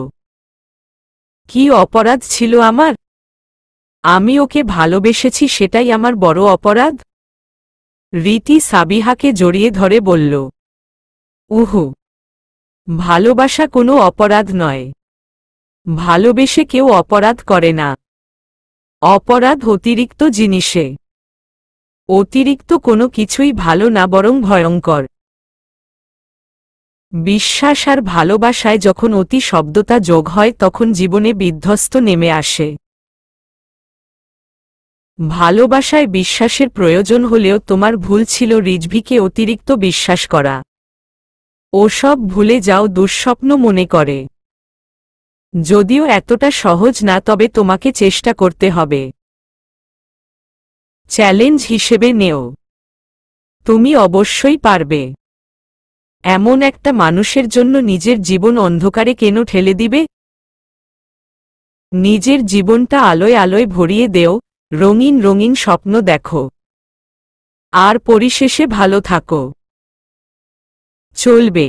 A: কি অপরাধ ছিল আমার? আমি ওকে ভালোবেসেছি, সেটাই আমার বড় অপরাধ? রীতি সাবিহাকে জড়িয়ে ধরে বলল, উহু, ভালোবাসা কোনো অপরাধ নয়। ভালোবেসে কেউ অপরাধ করে না। অপরাধ অতিরিক্ত জিনিসে। অতিরিক্ত কোনো কিছুই ভালো না, বরং ভয়ঙ্কর। বিশ্বাস আর ভালোবাসায় যখন অতি শব্দতা যোগ হয় তখন জীবনে বিধ্বস্ত নেমে আসে। ভালোবাসায় বিশ্বাসের প্রয়োজন হলেও তোমার ভুল ছিল রিজভিকে অতিরিক্ত বিশ্বাস করা। ওসব ভুলে যাও, দুঃস্বপ্ন মনে করে। যদিও এতটা সহজ না, তবে তোমাকে চেষ্টা করতে হবে। চ্যালেঞ্জ হিসেবে নেও। তুমি অবশ্যই পারবে। এমন একটা মানুষের জন্য নিজের জীবন অন্ধকারে কেন ঠেলে দিবে? নিজের জীবনটা আলোয় আলোয় ভরিয়ে দেও, রঙিন রঙিন স্বপ্ন দেখো। আর পরিশেষে ভালো থাকো। চলবে।